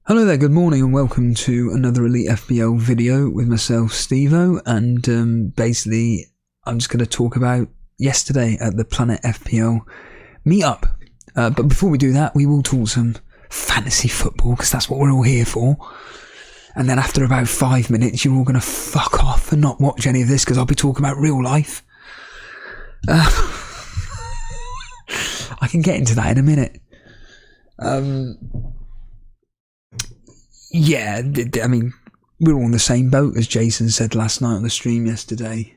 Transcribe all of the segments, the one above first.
Hello there, good morning and welcome to another Elite FPL video with myself, Stevo, and basically I'm just going to talk about yesterday at the Planet FPL meetup. But before we do that, we will talk some fantasy football because that's what we're all here for. And then after about 5 minutes, you're all going to fuck off and not watch any of this because I'll be talking about real life. I can get into that in a minute. Yeah, I mean, we're all in the same boat, as Jason said last night on the stream yesterday.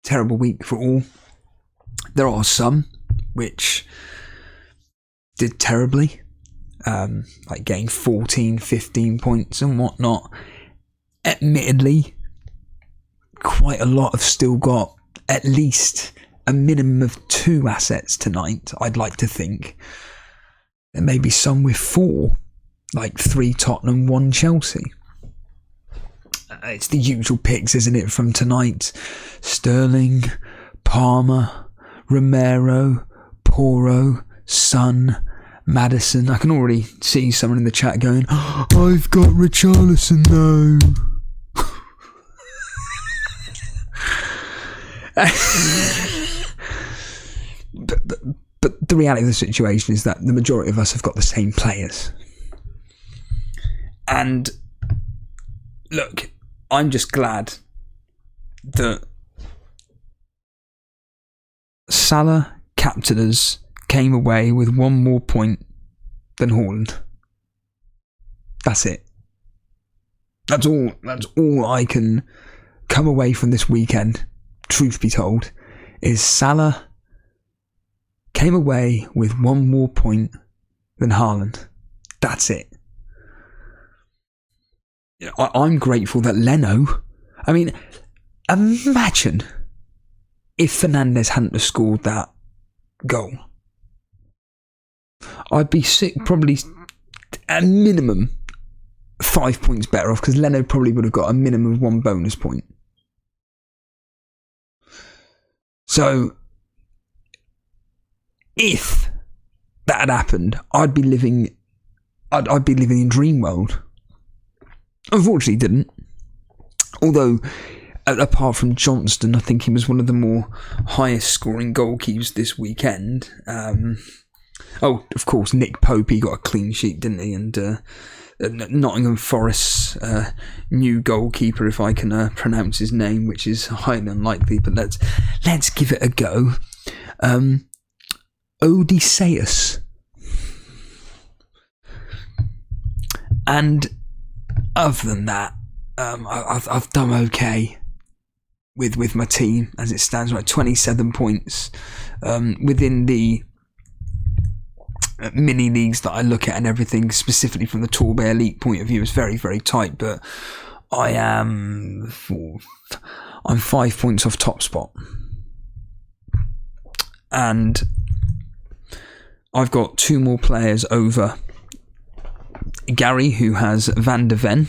Terrible week for all. There are some which did terribly, like getting 14, 15 points and whatnot. Admittedly, quite a lot have still got at least a minimum of 2 assets tonight, I'd like to think. There may be some with 4. Like 3 Tottenham, 1 Chelsea. It's the usual picks, isn't it, from tonight? Sterling, Palmer, Romero, Porro, Son, Maddison. I can already see someone in the chat going, I've got Richarlison though. But the reality of the situation is that the majority of us have got the same players. And look, I'm just glad that Salah captain us came away with 1 more point than Haaland. That's it. That's all I can come away from this weekend, truth be told, is Salah came away with 1 more point than Haaland. That's it. I'm grateful that Leno, I mean, imagine if Fernandes hadn't have scored that goal. I'd be sick, probably a minimum 5 points better off because Leno probably would have got a minimum of 1 bonus point. So, if that had happened, I'd be living in dream world. Unfortunately, didn't. Although, apart from Johnston, I think he was one of the more highest scoring goalkeepers this weekend. Oh, of course, Nick Pope, he got a clean sheet, didn't he? And Nottingham Forest's new goalkeeper, if I can pronounce his name, which is highly unlikely, but let's give it a go. Odysseus. And other than that, I've done okay with my team as it stands. Right, 27 points within the mini leagues that I look at and everything. Specifically from the Torbay Elite point of view, is very, very tight. But I'm 5 points off top spot, and I've got 2 more players over Gary, who has Van de Ven.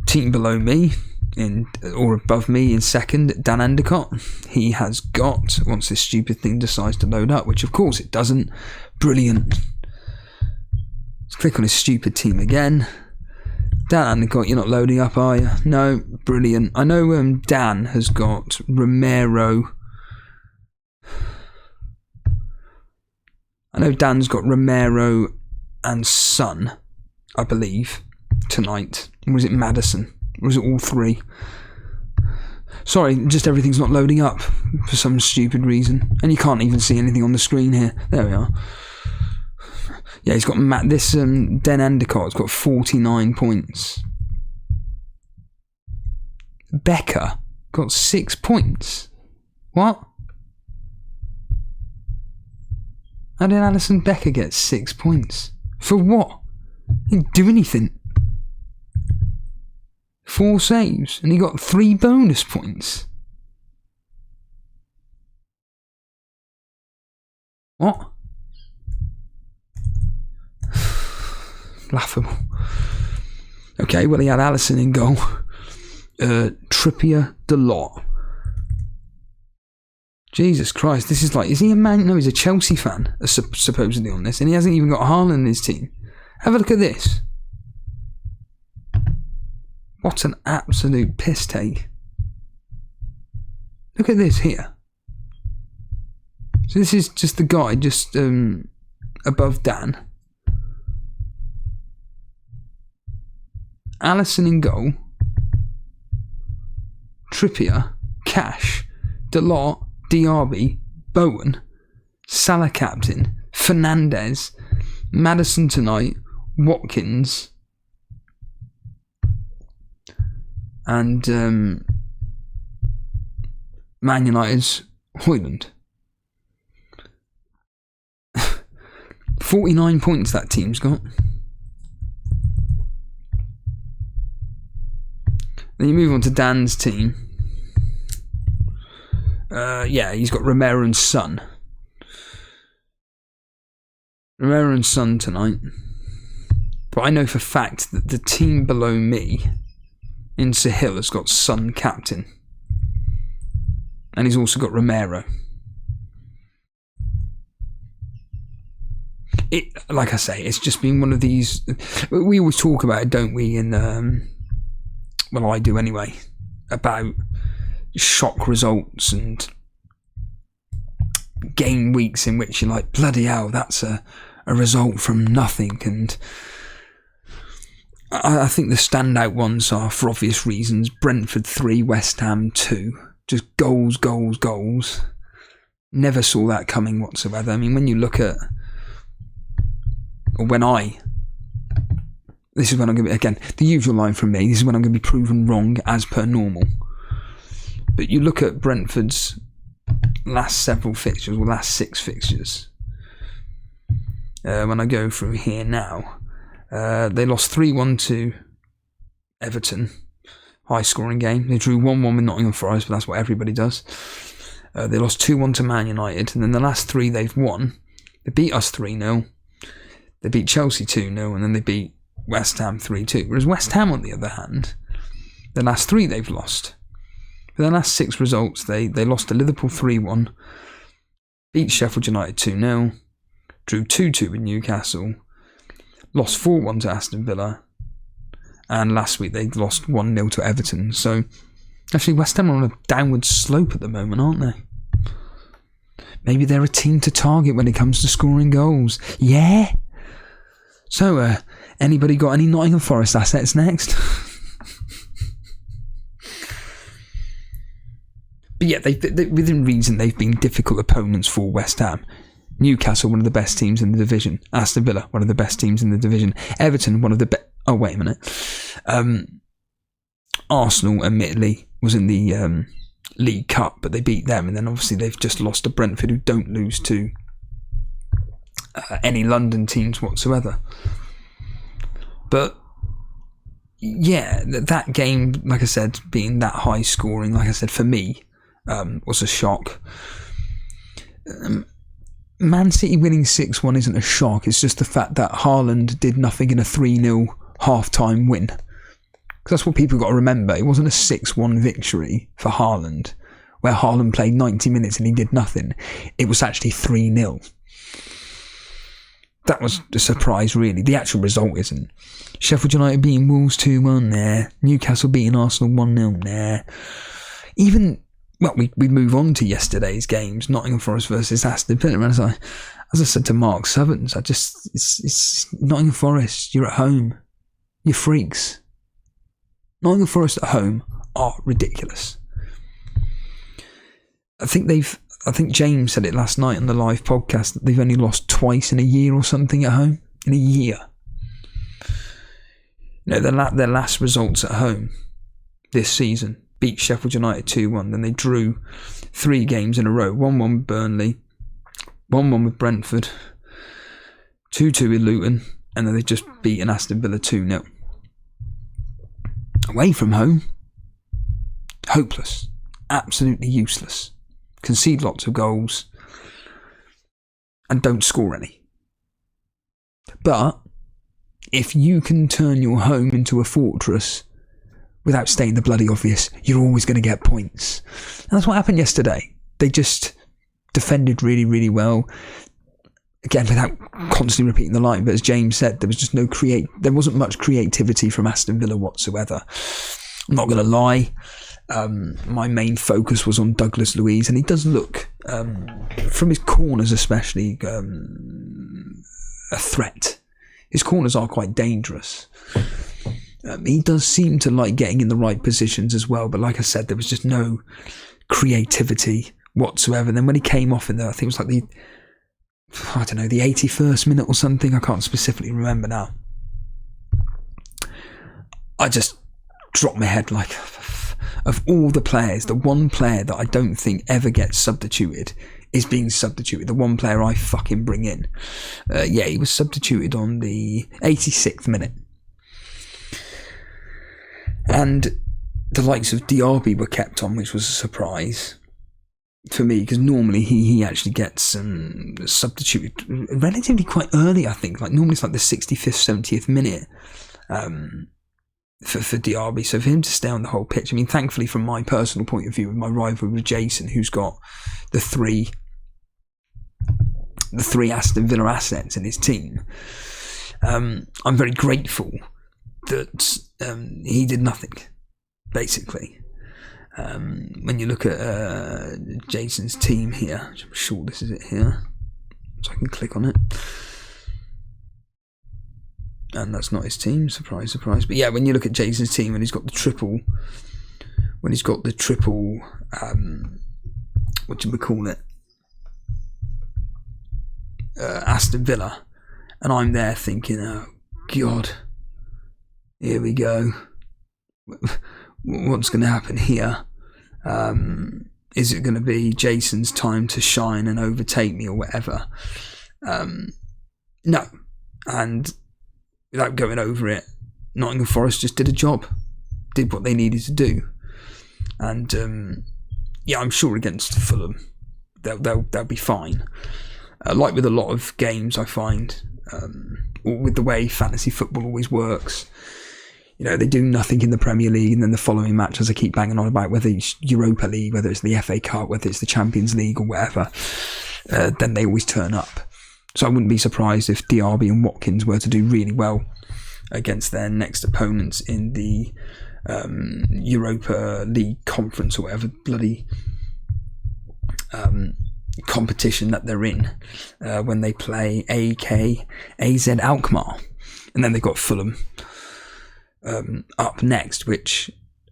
Team below me or above me in second, Dan Endicott. He has got, once this stupid thing decides to load up, which of course it doesn't. Brilliant. Let's click on his stupid team again. Dan Endicott, you're not loading up, are you? No, brilliant. I know Dan has got Romero. I know Dan's got Romero and Son, I believe, tonight. Or was it Maddison? Or was it all 3? Sorry, just everything's not loading up for some stupid reason. And you can't even see anything on the screen here. There we are. Yeah, he's got this Dan Endicott's got 49 points. Becker got 6 points. What? How did Alisson Becker get 6 points? For what? He didn't do anything. 4 saves, and he got 3 bonus points. What? Laughable. Okay, well, he had Alisson in goal. Trippier, Delort. Jesus Christ, this is like, is he a Man? No, he's a Chelsea fan, supposedly on this, and he hasn't even got Haaland in his team. Have a look at this. What an absolute piss take. Look at this here. So this is just the guy just above Dan. Alisson in goal. Trippier, Cash, Delort, Diaby, Bowen, Salah captain, Fernandes, Maddison tonight, Watkins, and Man United's Højlund. 49 points that team's got. Then you move on to Dan's team. He's got Romero and Son. Romero and Son tonight. But I know for fact that the team below me in Sahil has got Son captain. And he's also got Romero. Like I say, it's just been one of these... We always talk about it, don't we, well, I do anyway, about shock results and game weeks in which you're like, bloody hell, that's a result from nothing. And I think the standout ones are, for obvious reasons, Brentford 3, West Ham 2. Just goals, goals, goals. Never saw that coming whatsoever. I mean, when you look at... This is when I'm going to be, again, the usual line from me, this is when I'm going to be proven wrong as per normal. But you look at Brentford's last several fixtures, or last 6 fixtures. When I go through here now, they lost 3-1 to Everton. High scoring game. They drew 1-1 with Nottingham Forest, but that's what everybody does. They lost 2-1 to Man United, and then the last 3 they've won. They beat us 3-0. They beat Chelsea 2-0, and then they beat West Ham 3-2. Whereas West Ham, on the other hand, the last 3 they've lost. For their last 6 results, they lost to Liverpool 3-1, beat Sheffield United 2-0, drew 2-2 with Newcastle, lost 4-1 to Aston Villa, and last week they lost 1-0 to Everton. So, actually, West Ham are on a downward slope at the moment, aren't they? Maybe they're a team to target when it comes to scoring goals. Yeah? So, anybody got any Nottingham Forest assets next? But yeah, they, within reason, they've been difficult opponents for West Ham. Newcastle, one of the best teams in the division. Aston Villa, one of the best teams in the division. Everton, one of the best... Oh, wait a minute. Arsenal, admittedly, was in the League Cup, but they beat them. And then, obviously, they've just lost to Brentford, who don't lose to any London teams whatsoever. But yeah, that game, like I said, being that high scoring, like I said, for me, was a shock. Man City winning 6-1 isn't a shock. It's just the fact that Haaland did nothing in a 3-0 half-time win. Because that's what people got to remember. It wasn't a 6-1 victory for Haaland, where Haaland played 90 minutes and he did nothing. It was actually 3-0. That was a surprise, really. The actual result isn't. Sheffield United beating Wolves 2-1 there. Newcastle beating Arsenal 1-0 there. Even, well, we move on to yesterday's games. Nottingham Forest versus Aston Villa. And as I said to Mark Southerns, it's Nottingham Forest. You're at home. You're freaks. Nottingham Forest at home are ridiculous. I think James said it last night on the live podcast that they've only lost twice in a year or something at home. In a year. You know, their last results at home this season. Beat Sheffield United 2-1. Then they drew 3 games in a row. 1-1 with Burnley. 1-1 with Brentford. 2-2 with Luton. And then they just beaten Aston Villa 2-0. Away from home. Hopeless. Absolutely useless. Concede lots of goals and don't score any. But if you can turn your home into a fortress without stating the bloody obvious, you're always going to get points. And that's what happened yesterday. They just defended really, really well. Again, without constantly repeating the line, but as James said, there was just there wasn't much creativity from Aston Villa whatsoever. I'm not going to lie. My main focus was on Douglas Luiz, and he does look, from his corners especially, a threat. His corners are quite dangerous. He does seem to like getting in the right positions as well, but like I said, there was just no creativity whatsoever. And then when he came off in there, I think it was like the 81st minute or something, I can't specifically remember now. I just dropped my head like, of all the players, the one player that I don't think ever gets substituted is being substituted. The one player I fucking bring in. He was substituted on the 86th minute. And the likes of Diaby were kept on, which was a surprise for me, because normally he actually gets substituted relatively quite early, I think. Like normally it's like the 65th, 70th minute for Diaby. So for him to stay on the whole pitch, I mean, thankfully from my personal point of view, with my rivalry with Jason, who's got the three Aston Villa assets in his team, I'm very grateful that he did nothing, basically. When you look at Jason's team here, which I'm sure this is it here, so I can click on it, and that's not his team, surprise, surprise. But yeah, when you look at Jason's team, when he's got the triple, what do we call it, Aston Villa, and I'm there thinking, oh God, here we go. What's going to happen here? Is it going to be Jason's time to shine and overtake me or whatever? No. And without going over it, Nottingham Forest just did a job, did what they needed to do. And I'm sure against Fulham, they'll be fine. Like with a lot of games, I find, with the way fantasy football always works, they do nothing in the Premier League, and then the following match, as I keep banging on about, whether it's Europa League, whether it's the FA Cup, whether it's the Champions League or whatever, then they always turn up. So I wouldn't be surprised if Diaby and Watkins were to do really well against their next opponents in the Europa League conference or whatever bloody competition that they're in, when they play AZ Alkmaar, and then they've got Fulham up next, which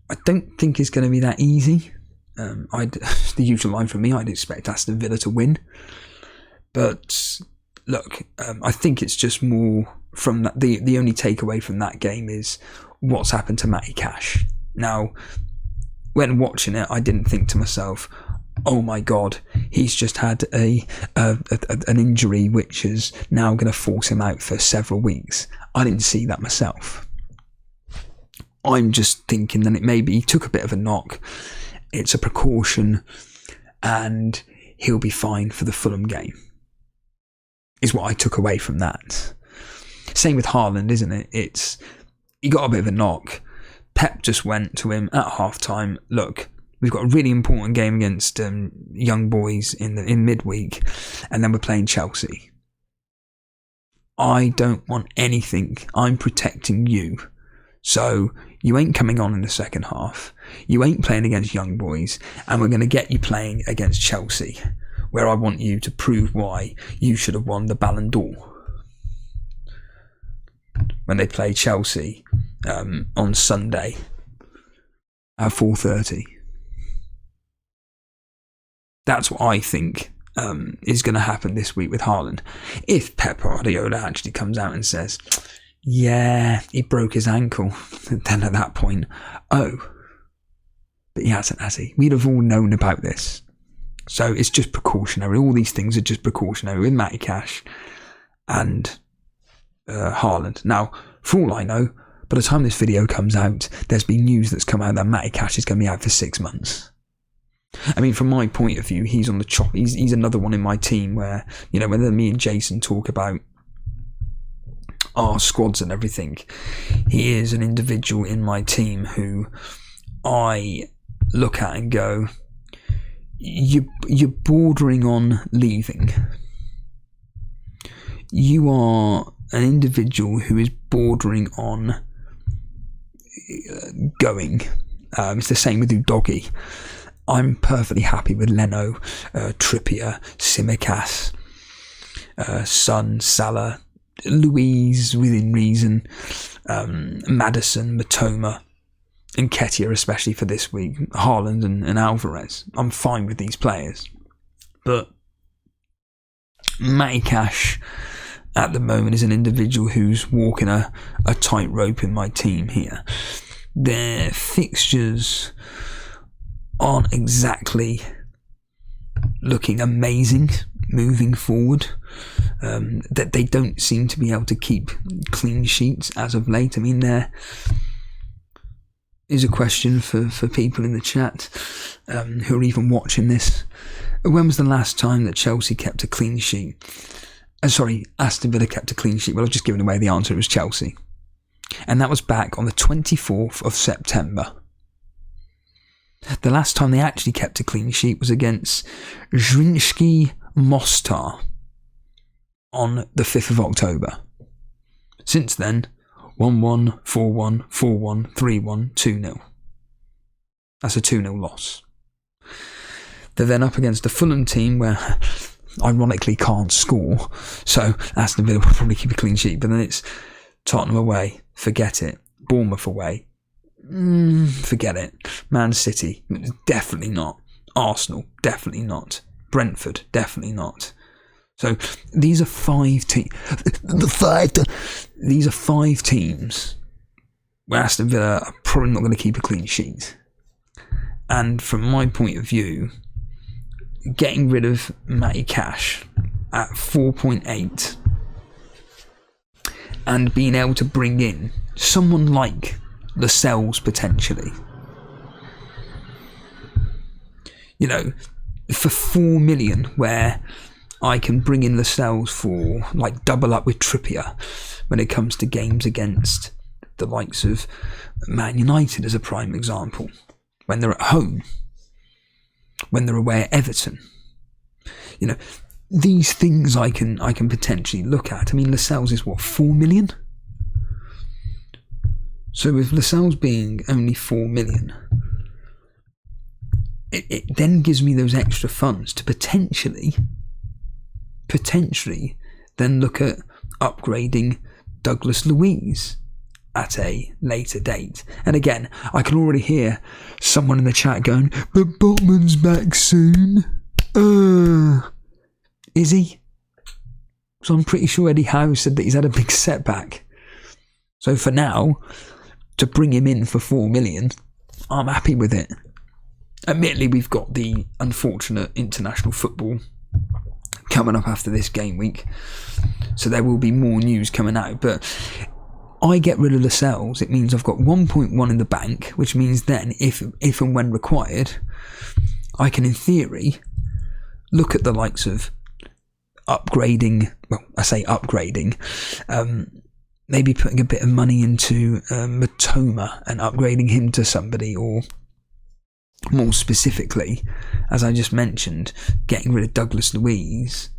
I don't think is going to be that easy. The usual line from me, I'd expect Aston Villa to win, but look, I think it's just more from that. The only takeaway from that game is what's happened to Matty Cash. Now, when watching it, I didn't think to myself, oh my God, he's just had an injury which is now going to force him out for several weeks. I didn't see that myself. I'm just thinking that it maybe he took a bit of a knock, it's a precaution, and he'll be fine for the Fulham game, is what I took away from that. Same with Haaland, isn't it? He got a bit of a knock. Pep just went to him at half-time, look, we've got a really important game against young boys in midweek, and then we're playing Chelsea. I don't want anything. I'm protecting you. So you ain't coming on in the second half. You ain't playing against young boys, and we're going to get you playing against Chelsea, where I want you to prove why you should have won the Ballon d'Or. When they play Chelsea on Sunday at 4:30. That's what I think is going to happen this week with Haaland. If Pep Guardiola actually comes out and says, yeah, he broke his ankle, then at that point, but he hasn't, has he? We'd have all known about this. So it's just precautionary. All these things are just precautionary with Matty Cash and Haaland. Now, for all I know, by the time this video comes out, there's been news that's come out that Matty Cash is going to be out for 6 months. I mean, from my point of view, he's on the chop. He's another one in my team where, whether me and Jason talk about our squads and everything, he is an individual in my team who I look at and go, you're bordering on leaving. You are an individual who is bordering on going. It's the same with Udogie. I'm perfectly happy with Leno, Trippier, Tsimikas, Son, Salah, Louise within reason, Maddison, Matoma, and Nketiah especially for this week, Haaland and Alvarez. I'm fine with these players. But Matty Cash at the moment is an individual who's walking a tightrope in my team here. Their fixtures aren't exactly looking amazing moving forward. That they don't seem to be able to keep clean sheets as of late. I mean, there is a question for people in the chat who are even watching this. When was the last time that Chelsea kept a clean sheet? Aston Villa kept a clean sheet. Well, I've just given away the answer. It was Chelsea. And that was back on the 24th of September. The last time they actually kept a clean sheet was against Zrinjski Mostar on the 5th of October. Since then, 1-1, 4-1, 4-1, 3-1, 2-0. That's a 2-0 loss. They're then up against the Fulham team where, ironically, can't score. So Aston Villa will probably keep a clean sheet. But then it's Tottenham away. Forget it. Bournemouth away. Forget it. Man City. Definitely not. Arsenal. Definitely not. Brentford. Definitely not. So these are 5 teams. These are 5 teams where Aston Villa are probably not going to keep a clean sheet. And from my point of view, getting rid of Matty Cash at 4.8 and being able to bring in someone like Lascelles potentially, you know, for 4 million, where I can bring in Lascelles for like double up with Trippier when it comes to games against the likes of Man United as a prime example, when they're at home, when they're away at Everton. You know, these things I can potentially look at. I mean, Lascelles is what, 4 million? So with Lascelles being only 4 million, it then gives me those extra funds to potentially then look at upgrading Douglas Luiz at a later date. And again, I can already hear someone in the chat going, but Botman's back soon. Is he? So I'm pretty sure Eddie Howe said that he's had a big setback. So for now, to bring him in for 4 million, I'm happy with it. Admittedly, we've got the unfortunate international football coming up after this game week, so there will be more news coming out. But I get rid of Lascelles, it means I've got 1.1 in the bank, which means then if and when required, I can in theory look at the likes of upgrading. Well, I say upgrading. Maybe putting a bit of money into Matoma and upgrading him to somebody, or more specifically, as I just mentioned, getting rid of Douglas Luiz,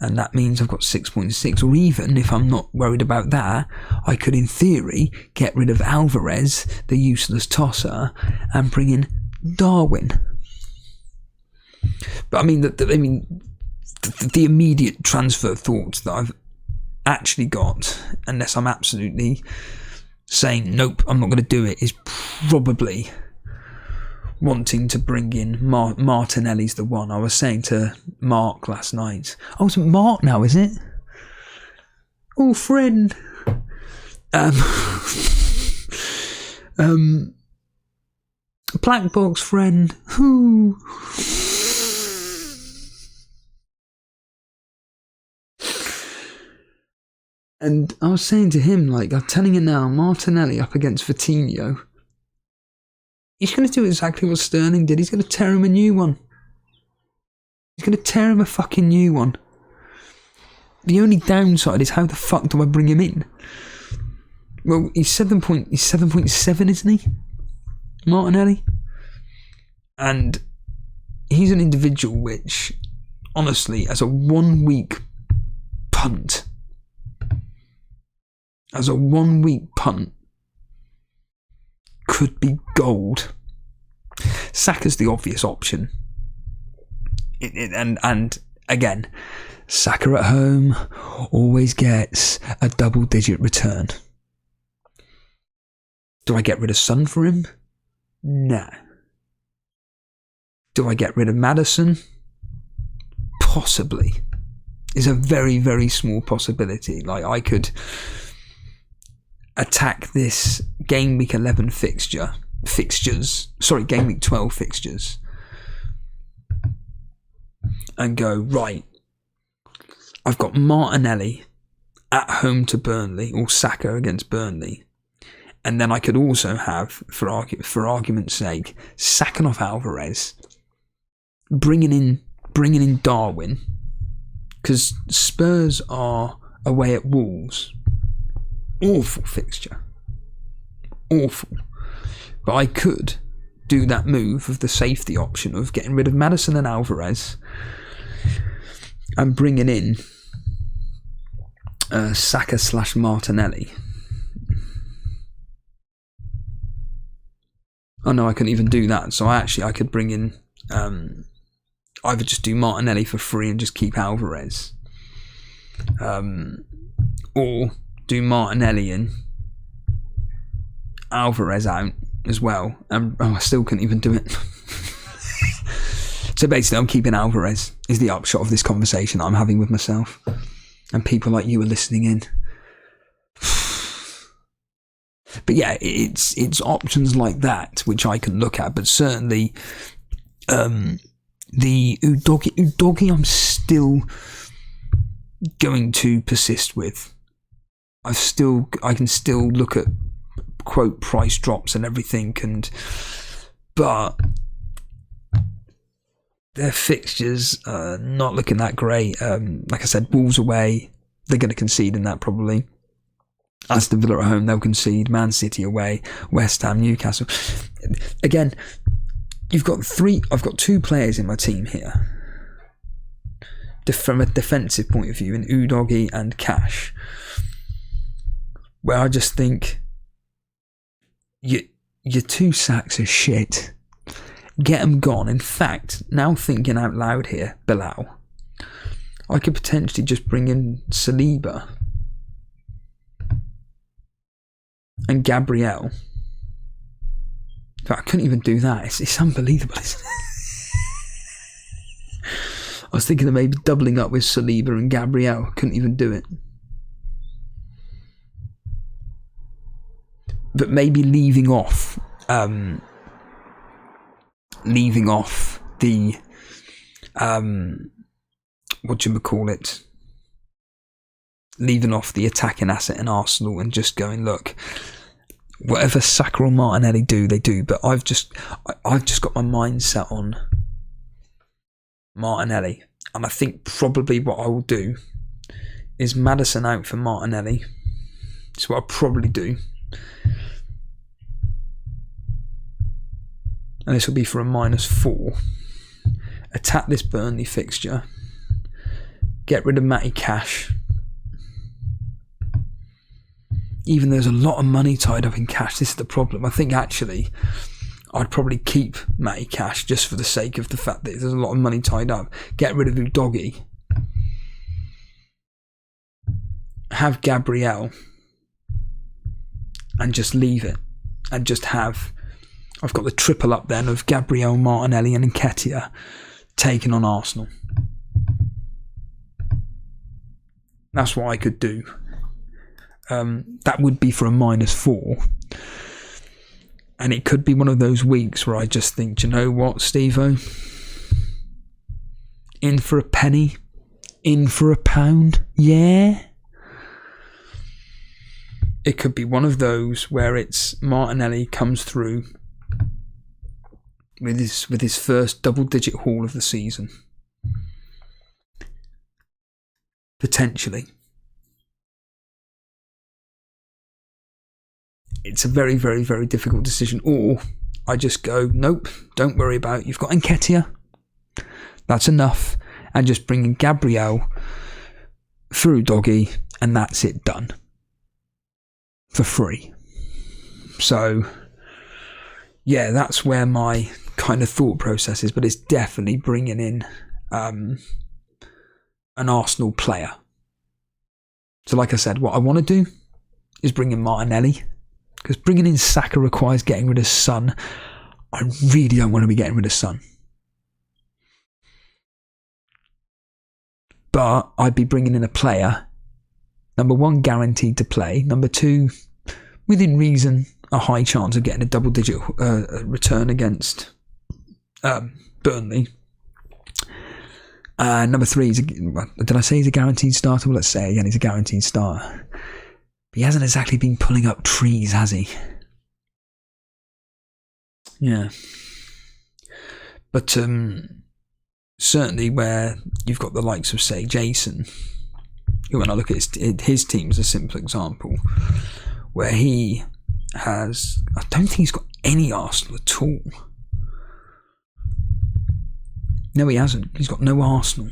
and that means I've got 6.6. Or even if I'm not worried about that, I could in theory get rid of Alvarez, the useless tosser, and bring in Darwin. But I mean, the immediate transfer thoughts that I've actually got, unless I'm absolutely saying nope, I'm not going to do it, is probably wanting to bring in Martinelli's the one. I was saying to Mark last night. Oh, it's Mark now, is it? Oh, friend. Black box friend. Who? And I was saying to him, like, I'm telling you now, Martinelli up against Vitinho, he's going to do exactly what Sterling did. He's going to tear him a new one. He's going to tear him a fucking new one. The only downside is, how the fuck do I bring him in? Well, he's 7.7, isn't he? Martinelli? And he's an individual which, honestly, as a 1 week punt, could be gold. Saka's the obvious option. And again, Saka at home always gets a double-digit return. Do I get rid of Son for him? Nah. Do I get rid of Maddison? Possibly. It's a very, very small possibility. Like, I could attack this Game Week 11 Game Week 12 fixtures, and go, right, I've got Martinelli at home to Burnley, or Saka against Burnley, and then I could also have, for argument's sake, sacking off Alvarez, bringing in Darwin, because Spurs are away at Wolves. Awful fixture. Awful. But I could do that move of the safety option of getting rid of Maddison and Alvarez and bringing in Saka / Martinelli. Oh no, I couldn't even do that. So I could bring in either just do Martinelli for free and just keep Alvarez, or do Martinelli in, Alvarez out as well, and I still couldn't even do it. So basically, I'm keeping Alvarez, is the upshot of this conversation that I'm having with myself, and people like you are listening in. But yeah, it's options like that which I can look at, but certainly the Udogi I'm still going to persist with. I can still look at quote price drops and everything, but their fixtures are not looking that great. Like I said, Wolves away, they're going to concede in that probably. Aston Villa at home, they'll concede. Man City away, West Ham, Newcastle. Again, I've got 2 players in my team here from a defensive point of view, in Udogi and Cash, where I just think your 2 sacks are shit. Get them gone. In fact, now thinking out loud here, Bilal, I could potentially just bring in Saliba and Gabriel. In fact, I couldn't even do that. It's unbelievable. I was thinking of maybe doubling up with Saliba and Gabriel. Couldn't even do it. But maybe leaving off the leaving off the attacking asset in Arsenal and just going, look, whatever Saka or Martinelli do, they do. But I've just got my mind set on Martinelli, and I think probably what I will do is Maddison out for Martinelli. That's what I'll probably do. And this will be for a -4. Attack this Burnley fixture. Get rid of Matty Cash. Even though there's a lot of money tied up in Cash, this is the problem. I think actually I'd probably keep Matty Cash just for the sake of the fact that there's a lot of money tied up. Get rid of Udogi. Have Gabriel. And just leave it. And just have... I've got the triple up then of Gabriel, Martinelli and Nketiah taking on Arsenal. That's what I could do. That would be for a -4. And it could be one of those weeks where I just think, do you know what, Steve-O? In for a penny? In for a pound? Yeah? It could be one of those where it's Martinelli comes through with his first double-digit haul of the season. Potentially. It's a very, very, very difficult decision. Or I just go, nope, don't worry about it. You've got Nketiah. That's enough. And just bringing Gabriel through Doggy, and that's it, done. For free. So, yeah, that's where my kind of thought process is, but it's definitely bringing in an Arsenal player. So like I said, what I want to do is bring in Martinelli, because bringing in Saka requires getting rid of Son. I really don't want to be getting rid of Son. But I'd be bringing in a player, number one, guaranteed to play, number two, within reason, a high chance of getting a double-digit return against Burnley. Number three, did I say he's a guaranteed starter? Well, let's say again he's a guaranteed starter. But he hasn't exactly been pulling up trees, has he? Yeah. But certainly where you've got the likes of, say, Jason, who, when I look at his team as a simple example, where he has, I don't think he's got any Arsenal at all. No, he hasn't. He's got no Arsenal.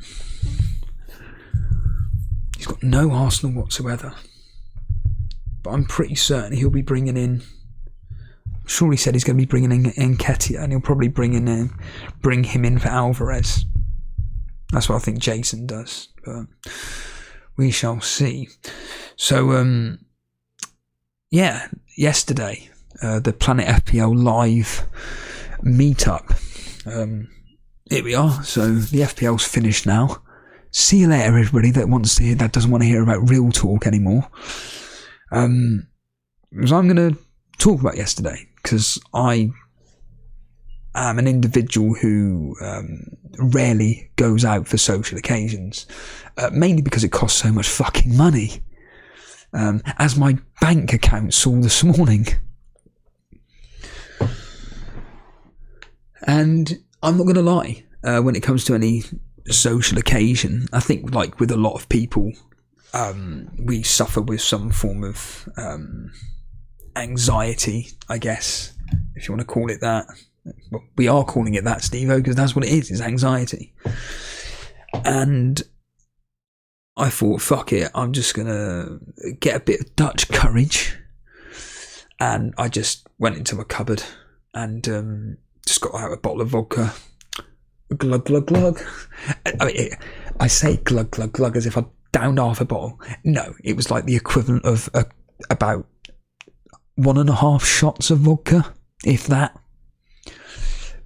He's got no Arsenal whatsoever. But I'm pretty certain he'll be bringing in, I'm sure he said he's going to be bringing in Nketiah, and he'll probably bring him in for Alvarez. That's what I think Jason does. But we shall see. So, yeah, yesterday, the Planet FPL live meetup. Here we are. So the FPL's finished now. See you later, everybody that doesn't want to hear about real talk anymore. So I'm going to talk about yesterday, because I am an individual who rarely goes out for social occasions, mainly because it costs so much fucking money, as my bank account saw this morning. And I'm not going to lie, when it comes to any social occasion, I think, like with a lot of people, we suffer with some form of anxiety, I guess, if you want to call it that. Well, we are calling it that, Steve-O, because that's what it is, it's anxiety. And I thought, fuck it, I'm just going to get a bit of Dutch courage. And I just went into my cupboard and just got out a bottle of vodka. Glug, glug, glug. I mean, I say glug, glug, glug as if I downed half a bottle. No, it was like the equivalent of about 1.5 shots of vodka, if that.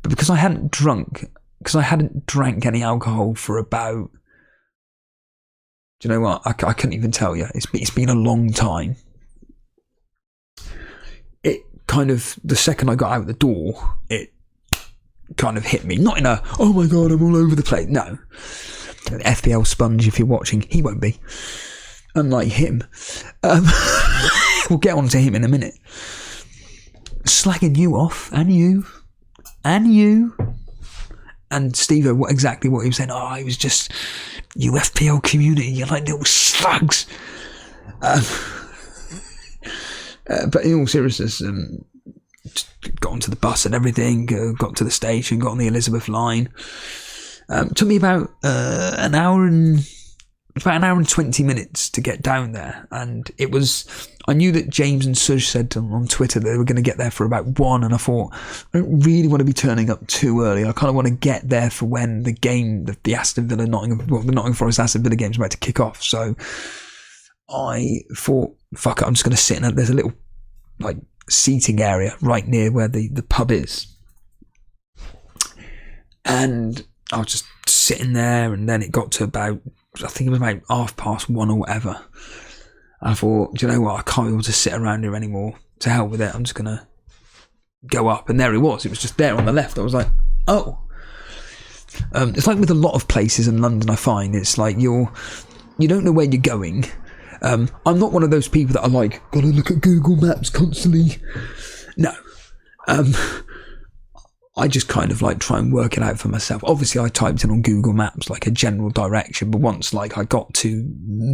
But because I hadn't drank any alcohol for about, do you know what? I couldn't even tell you. It's been a long time. It kind of, the second I got out the door, it kind of hit me. Not in a, oh my god, I'm all over the place. No. FPL Sponge, if you're watching, he won't be. Unlike him. We'll get on to him in a minute. Slagging you off, and you. And Steve-O, exactly what he was saying. Oh, it was just, you FPL community, you're like little slugs. But in all seriousness, got onto the bus and everything, got to the station, got on the Elizabeth line. Took me about an hour and 20 minutes to get down there, and it was, I knew that James and Suj said on Twitter that they were going to get there for about 1, and I thought, I don't really want to be turning up too early. I kind of want to get there for when the game, the Aston Villa the Nottingham Forest Aston Villa game is about to kick off. So I thought, fuck it, I'm just going to sit in there's a little like seating area right near where the pub is, and I was just sitting there, and then it got to about, I think it was about 1:30 or whatever. I thought, do you know what, I can't be able to sit around here anymore. To hell with it, I'm just going to go up. And there it was just there on the left. I was like, oh. It's like with a lot of places in London, I find, it's like you don't know where you're going. I'm not one of those people that are like, gotta look at Google Maps constantly. No. I just kind of like try and work it out for myself. Obviously, I typed in on Google Maps like a general direction, but once like I got to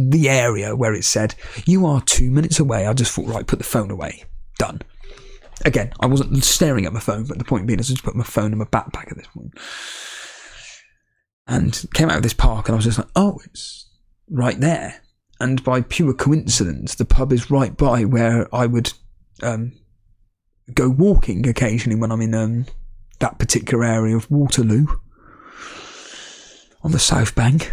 the area where it said, you are 2 minutes away, I just thought, right, put the phone away. Done. Again, I wasn't staring at my phone, but the point being is I just put my phone in my backpack at this point. and came out of this park, and I was just like, oh, it's right there. And by pure coincidence, the pub is right by where I would go walking occasionally when I'm in that particular area of Waterloo on the South Bank.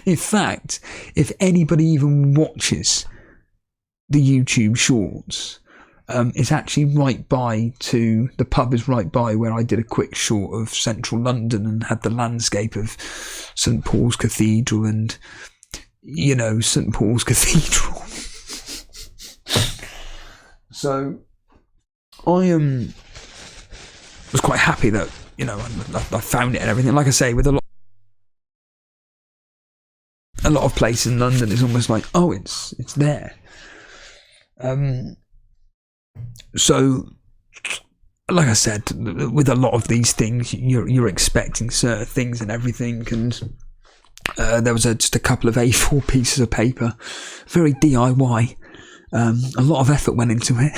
In fact, if anybody even watches the YouTube shorts, it's actually right by to the pub is right by where I did a quick short of central London and had the landscape of St Paul's Cathedral and, you know, St Paul's Cathedral. So I was quite happy that, you know, I found it and everything. Like I say, with a lot of places in London, it's almost like, oh, it's there. So, like I said, with a lot of these things, you're expecting certain things and everything, and there was just a couple of A4 pieces of paper, very DIY. A lot of effort went into it.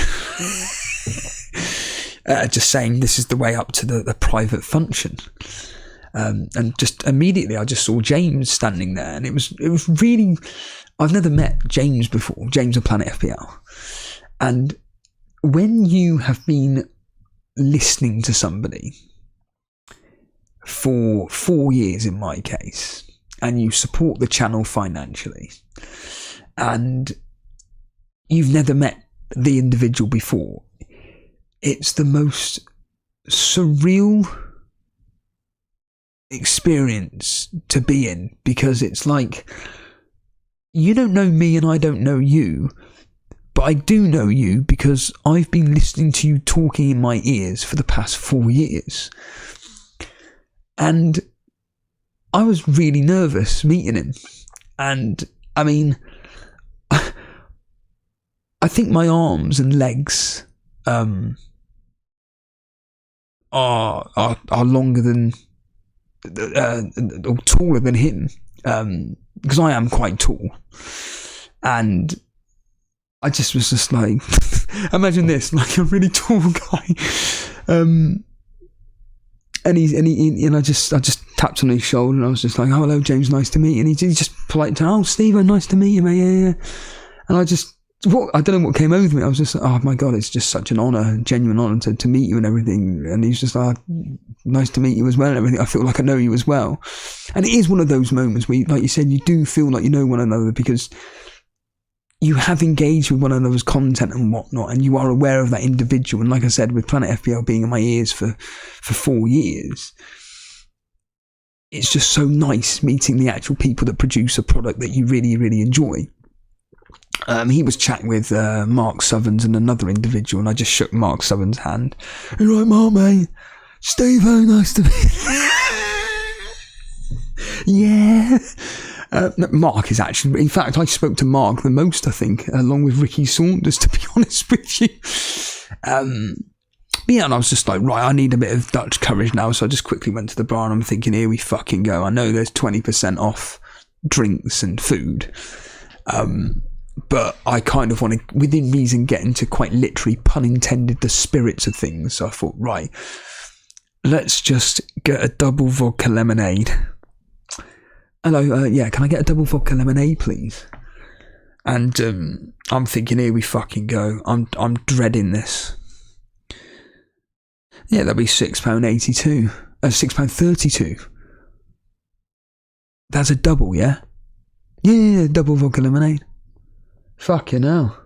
Just saying this is the way up to the private function. And just immediately I just saw James standing there, and it was really, I've never met James before, James of Planet FPL. And when you have been listening to somebody for 4 years in my case, and you support the channel financially, and you've never met the individual before, it's the most surreal experience to be in, because it's like, you don't know me and I don't know you, but I do know you because I've been listening to you talking in my ears for the past 4 years. And I was really nervous meeting him. And I mean, I think my arms and legs are longer than or taller than him, because I am quite tall. And I just was just like, imagine this, like a really tall guy, and I just tapped on his shoulder, and I was just like, oh, hello James, nice to meet you. And he just polite, oh Steve, nice to meet you, mate. Yeah. And I don't know what came over me. I was just like, oh my god, it's just such an honour, genuine honour to meet you and everything. And he's just like, nice to meet you as well and everything. I feel like I know you as well. And it is one of those moments where, like you said, you do feel like you know one another, because you have engaged with one another's content and whatnot, and you are aware of that individual. And like I said, with Planet FPL being in my ears for 4 years, it's just so nice meeting the actual people that produce a product that you really, really enjoy. He was chatting with Mark Southerns and another individual, and I just shook Mark Southerns' hand. You're right, Mark, mate. Steve, very nice to meet you. Yeah. Mark is actually, in fact, I spoke to Mark the most, I think, along with Ricky Saunders, to be honest with you. But yeah, and I was just like, right, I need a bit of Dutch courage now, so I just quickly went to the bar, and I'm thinking, here we fucking go. I know there's 20% off drinks and food, but I kind of want to, within reason, get into quite literally, pun intended, the spirits of things. So I thought, right, let's just get a double vodka lemonade. Hello, yeah, can I get a double vodka lemonade, please? And I'm thinking, here we fucking go. I'm dreading this. Yeah, that'll be £6.82. £6.32. That's a double, yeah? Yeah, double vodka lemonade. Fucking hell.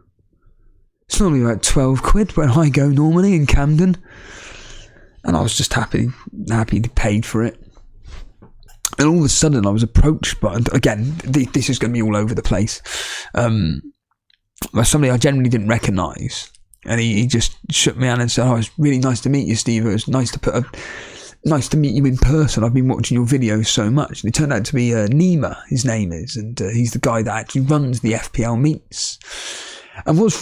It's normally about 12 quid where I go normally in Camden. And I was just happy to pay for it. And all of a sudden I was approached by, again, this is going to be all over the place, by somebody I generally didn't recognise. And he just shook me hand and said, oh, it's really nice to meet you, Steve. It was nice to meet you in person. I've been watching your videos so much. And it turned out to be Nima, his name is, and he's the guy that actually runs the FPL meets. And what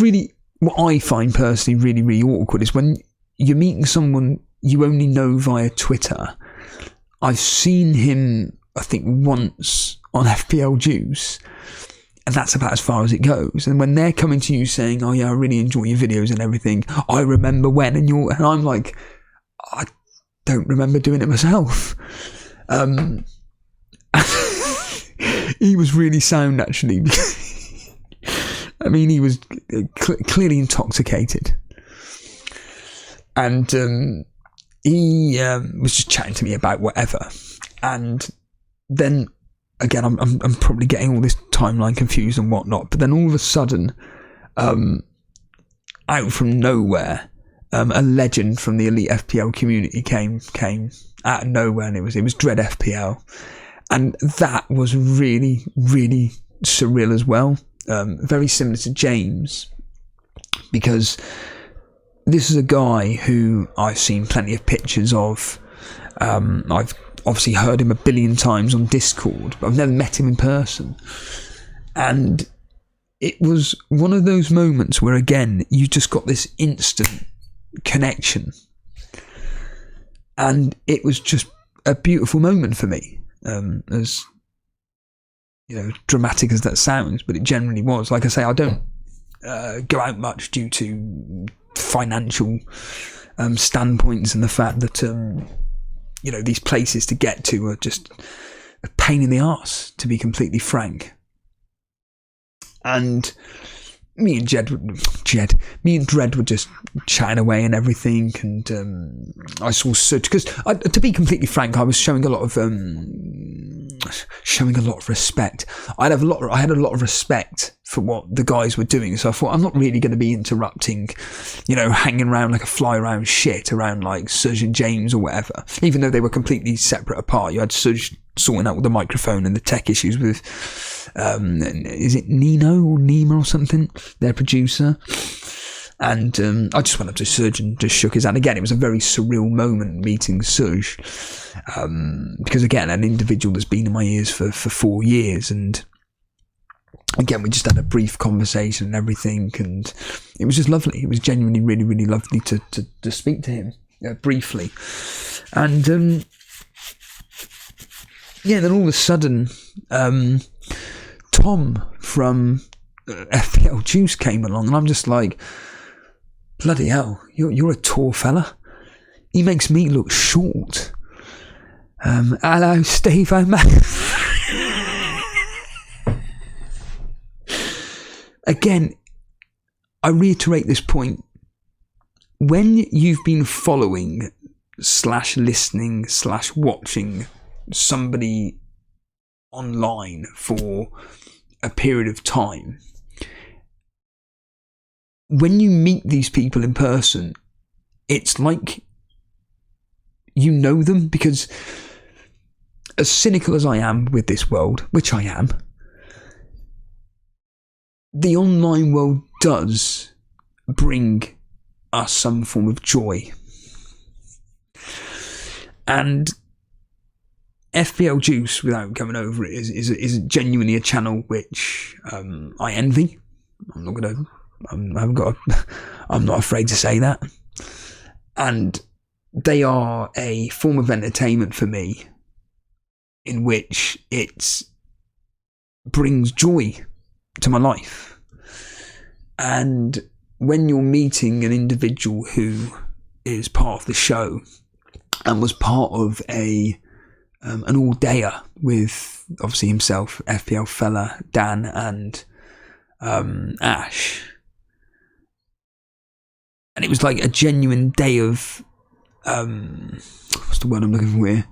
I find personally really, really awkward is when you're meeting someone you only know via Twitter. I've seen him, I think, once on FPL Juice, and that's about as far as it goes. And when they're coming to you saying, oh yeah, I really enjoy your videos and everything, I remember when, and I'm like, don't remember doing it myself. He was really sound, actually. I mean, he was clearly intoxicated. And he was just chatting to me about whatever. And then, again, I'm probably getting all this timeline confused and whatnot. But then all of a sudden, out from nowhere, a legend from the Elite FPL community came out of nowhere, and it was Dread FPL. And that was really, really surreal as well. Very similar to James, because this is a guy who I've seen plenty of pictures of. I've obviously heard him a billion times on Discord, but I've never met him in person. And it was one of those moments where, again, you just got this instant connection. And it was just a beautiful moment for me. As dramatic as that sounds, but it generally was. Like I say, I don't go out much due to financial standpoints and the fact that these places to get to are just a pain in the arse, to be completely frank. And me and Dread were just chatting away and everything, and I saw Such, because to be completely frank, I was showing a lot of respect. I had a lot of respect for what the guys were doing, so I thought, I'm not really going to be interrupting, hanging around like a fly around shit around like Suj and James or whatever, even though they were completely separate apart. You had Suj sorting out the microphone and the tech issues with is it Nino or Nima or something, their producer, and I just went up to Suj and just shook his hand. Again, it was a very surreal moment meeting Suj, because again, an individual that's been in my ears for 4 years, and again, we just had a brief conversation and everything, and it was just lovely. It was genuinely really, really lovely to speak to him briefly. And then all of a sudden, Tom from FPL Juice came along, and I'm just like, bloody hell, you're a tall fella. He makes me look short. Hello, Steve, I'm Again, I reiterate this point. When you've been following / listening / watching somebody online for a period of time, when you meet these people in person, it's like you know them, because as cynical as I am with this world, which I am, the online world does bring us some form of joy. And FPL Juice, without coming over it, is genuinely a channel which I envy. I'm not afraid to say that. And they are a form of entertainment for me, in which it brings joy to my life. And when you're meeting an individual who is part of the show and was part of an all-dayer with obviously himself, FPL fella, Dan, and Ash, and it was like a genuine day of what's the word I'm looking for here?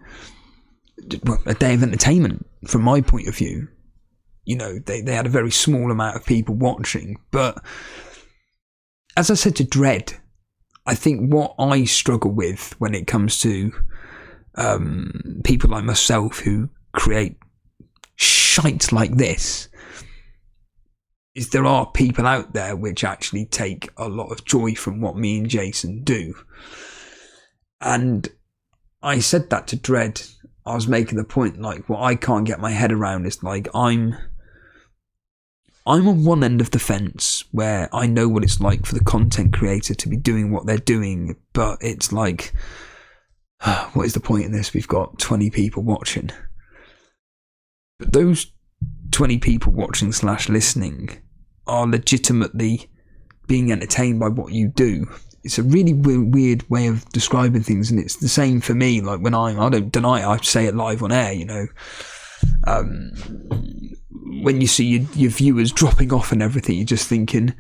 Well, a day of entertainment from my point of view. They had a very small amount of people watching, but as I said to Dread, I think what I struggle with when it comes to people like myself who create shite like this is there are people out there which actually take a lot of joy from what me and Jason do. And I said that to Dread. I was making the point, like, what I can't get my head around is, like, I'm on one end of the fence where I know what it's like for the content creator to be doing what they're doing, but it's like, what is the point in this? We've got 20 people watching. But those 20 people watching / listening are legitimately being entertained by what you do. it's a really weird way of describing things, and it's the same for me. Like when I don't deny it, I say it live on air, you know. When you see your viewers dropping off and everything, you're just thinking,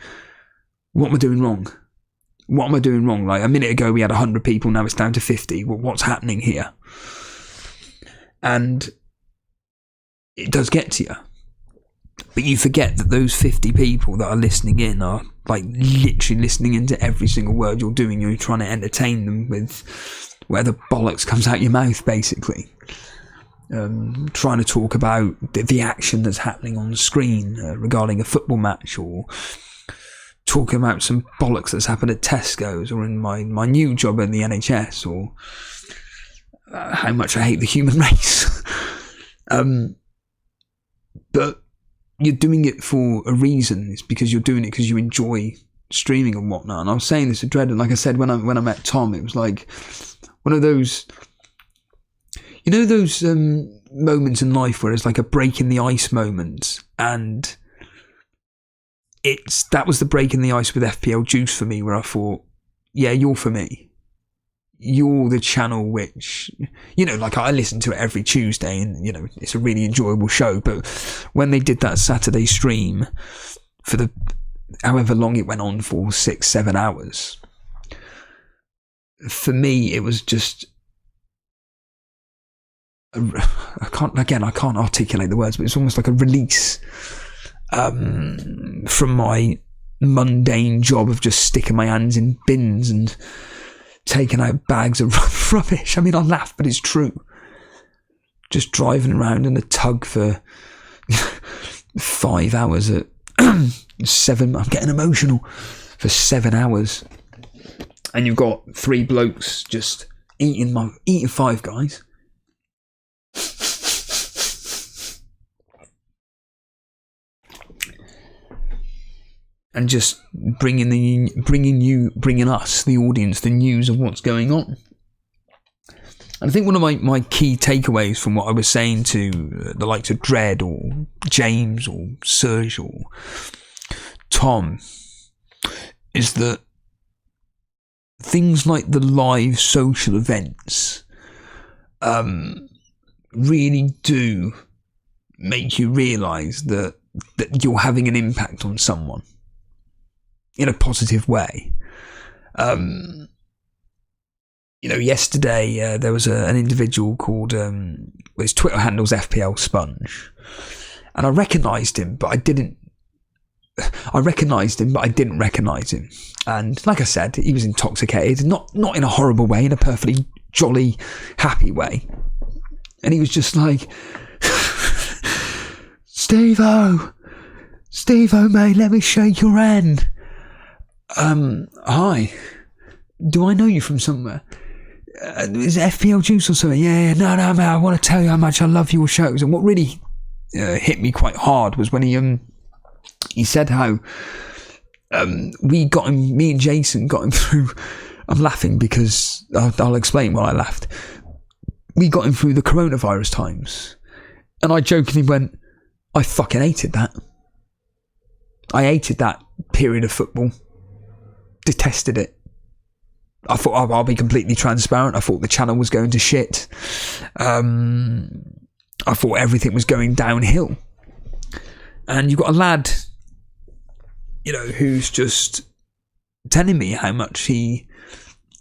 what am I doing wrong? What am I doing wrong? Like a minute ago we had 100 people, now it's down to 50. What's happening here? And it does get to you. But you forget that those 50 people that are listening in are like literally listening into every single word you're doing. You're trying to entertain them with whatever bollocks comes out your mouth, basically. Trying to talk about the action that's happening on the screen regarding a football match, or talking about some bollocks that's happened at Tesco's, or in my new job in the NHS, or how much I hate the human race. But you're doing it for a reason. It's because you're doing it because you enjoy streaming and whatnot. And I was saying this to Dread, and like I said, when I met Tom, it was like one of those, you know, those moments in life where it's like a break in the ice moment, and that was the break in the ice with FPL Juice for me, where I thought, yeah, you're for me. You're the channel which, you know, like I listen to it every Tuesday, and, you know, it's a really enjoyable show. But when they did that Saturday stream for the however long it went on for, 6-7 hours, for me, it was just, I can't articulate the words, but it's almost like a release from my mundane job of just sticking my hands in bins and taking out bags of rubbish. I mean, I laugh, but it's true. Just driving around in a tug for 5 hours at 7. I'm getting emotional. For 7 hours, and you've got 3 blokes just eating Five Guys. And just bringing us, the audience, the news of what's going on. And I think one of my key takeaways from what I was saying to the likes of Dread or James or Serge or Tom is that things like the live social events really do make you realise that you're having an impact on someone in a positive way. You know, yesterday there was an individual called, his Twitter handle's FPL Sponge, and I recognised him, but I didn't recognise him. And like I said, he was intoxicated, not in a horrible way, in a perfectly jolly, happy way. And he was just like, Steve-O, mate, let me shake your hand. Hi, do I know you from somewhere? Is it FPL Juice or something? Yeah, no, mate, I want to tell you how much I love your shows. And what really hit me quite hard was when he said how me and Jason got him through. I'm laughing because I'll explain why I laughed. We got him through the coronavirus times, and I jokingly went, I fucking hated that. I hated that period of football. Detested it. I thought, I'll be completely transparent, I thought the channel was going to shit. I thought everything was going downhill. And you've got a lad, you know, who's just telling me how much he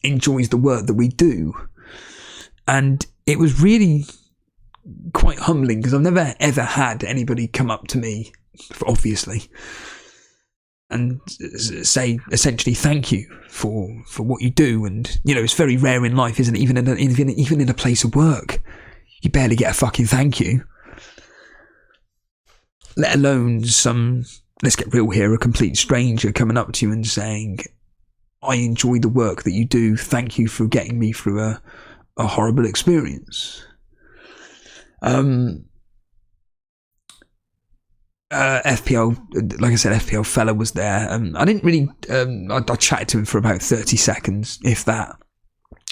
enjoys the work that we do. And it was really quite humbling, because I've never ever had anybody come up to me, obviously, and say essentially thank you for what you do. And you know, it's very rare in life, isn't it? Even in a place of work, you barely get a fucking thank you, let alone some, let's get real here, a complete stranger coming up to you and saying, I enjoy the work that you do, thank you for getting me through a horrible experience. FPL, like I said, FPL fella was there. I didn't really, I chatted to him for about 30 seconds, if that,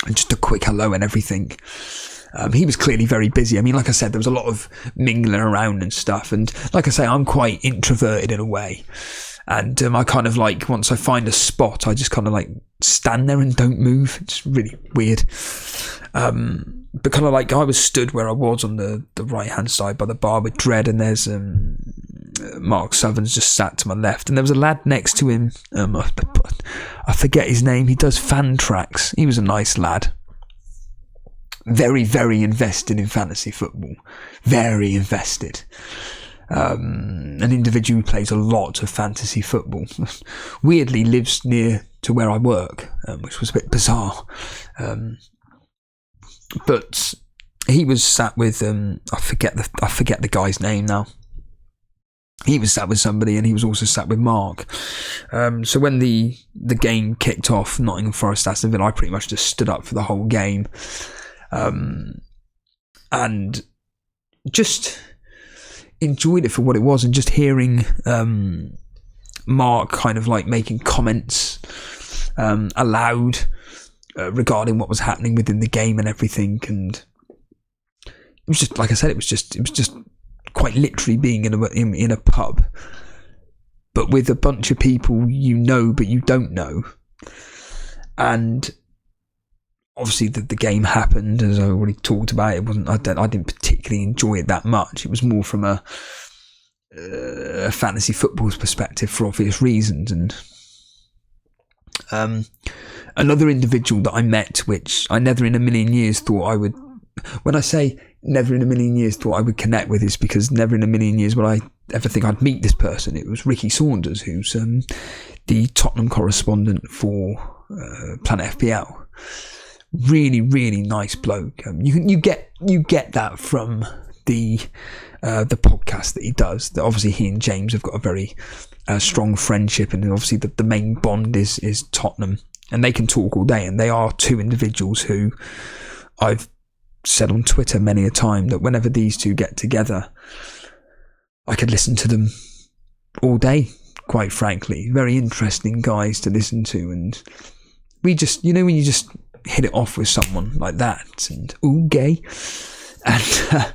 and just a quick hello and everything. He was clearly very busy. I mean, like I said, there was a lot of mingling around and stuff, and like I say, I'm quite introverted in a way, And I kind of like, once I find a spot, I just kind of like stand there and don't move. It's really weird. But kind of like, I was stood where I was on the right hand side by the bar with Dread, and there's Mark Southerns just sat to my left, and there was a lad next to him. I forget his name. He does fan tracks. He was a nice lad. Very, very invested in fantasy football. Very invested. An individual who plays a lot of fantasy football. Weirdly lives near to where I work, which was a bit bizarre. But he was sat with I forget the guy's name now. He was sat with somebody, and he was also sat with Mark. So when the game kicked off, Nottingham Forest Aston Villa, I pretty much just stood up for the whole game, and just enjoyed it for what it was, and just hearing Mark kind of like making comments aloud regarding what was happening within the game and everything. And it was just, like I said, it was just quite literally being in a pub, but with a bunch of people you know but you don't know. And obviously the game happened, as I already talked about. It wasn't, I didn't particularly enjoy it that much. It was more from a fantasy football's perspective, for obvious reasons. And another individual that I met, which I never in a million years thought I would, when I say never in a million years thought I would connect with, is because never in a million years would I ever think I'd meet this person. It was Ricky Saunders, who's the Tottenham correspondent for Planet FPL. Really, really nice bloke. You get that from the podcast that he does. That obviously he and James have got a very strong friendship, and obviously the main bond is Tottenham, and they can talk all day. And they are two individuals who I've said on Twitter many a time that whenever these two get together, I could listen to them all day, quite frankly. Very interesting guys to listen to. And we just, when you just hit it off with someone like that, and gay, and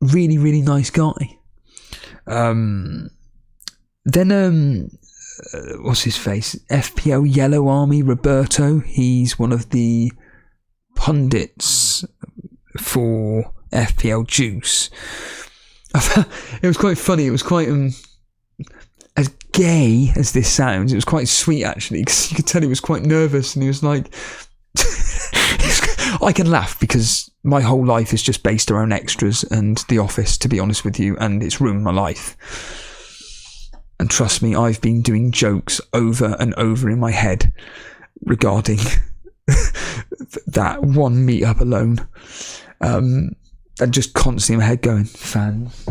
really, really nice guy. Then what's his face? FPL Yellow Army Roberto. He's one of the pundits for FPL Juice. It was quite funny. It was quite as gay as this sounds, it was quite sweet actually, because you could tell he was quite nervous, and he was like I can laugh because my whole life is just based around extras and The Office, to be honest with you, and it's ruined my life. And trust me, I've been doing jokes over and over in my head regarding that one meetup alone, and just constantly in my head going, fans.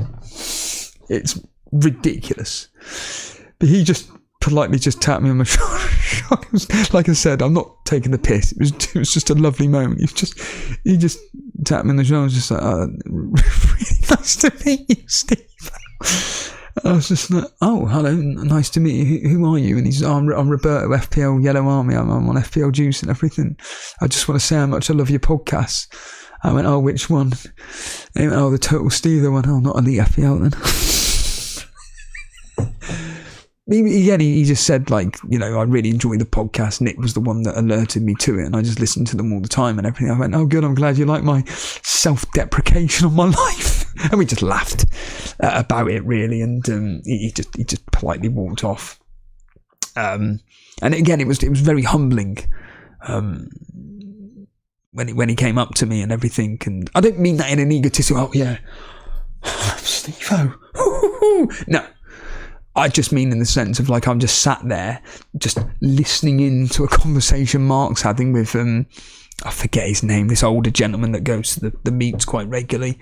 It's ridiculous. But he just politely just tapped me on my shoulder. Like I said, I'm not taking the piss. It was just a lovely moment. He just tapped me on the shoulder. I was just like, really nice to meet you, Steve. I was just like, oh, hello, nice to meet you. Who are you? And he's, I'm Roberto, FPL Yellow Army. I'm on FPL Juice and everything. I just want to say how much I love your podcasts. I went, oh, which one? And he went, oh, the Total Steve one. Oh, not Elite FPL then. He just said, like, I really enjoy the podcast. Nick was the one that alerted me to it, and I just listened to them all the time and everything. I went, oh, good, I'm glad you like my self-deprecation on my life. And we just laughed about it, really, and he just politely walked off. And again, it was very humbling when he came up to me and everything. And I don't mean that in an egotistical, oh yeah, Steve-o. No. I just mean in the sense of, like, I'm just sat there just listening into a conversation Mark's having with I forget his name, this older gentleman that goes to the meets quite regularly,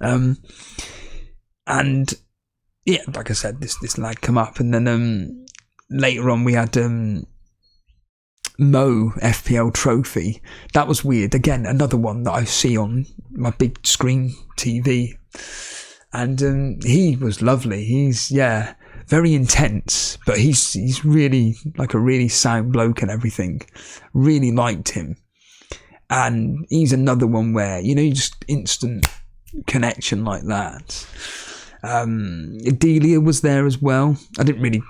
and yeah, like I said, this lad come up, and then later on we had Mo FPL Trophy. That was weird. Again, another one that I see on my big screen TV, and he was lovely. He's very intense, but he's really like a really sound bloke and everything. Really liked him. And he's another one where, you just instant connection like that. Delia was there as well. I didn't really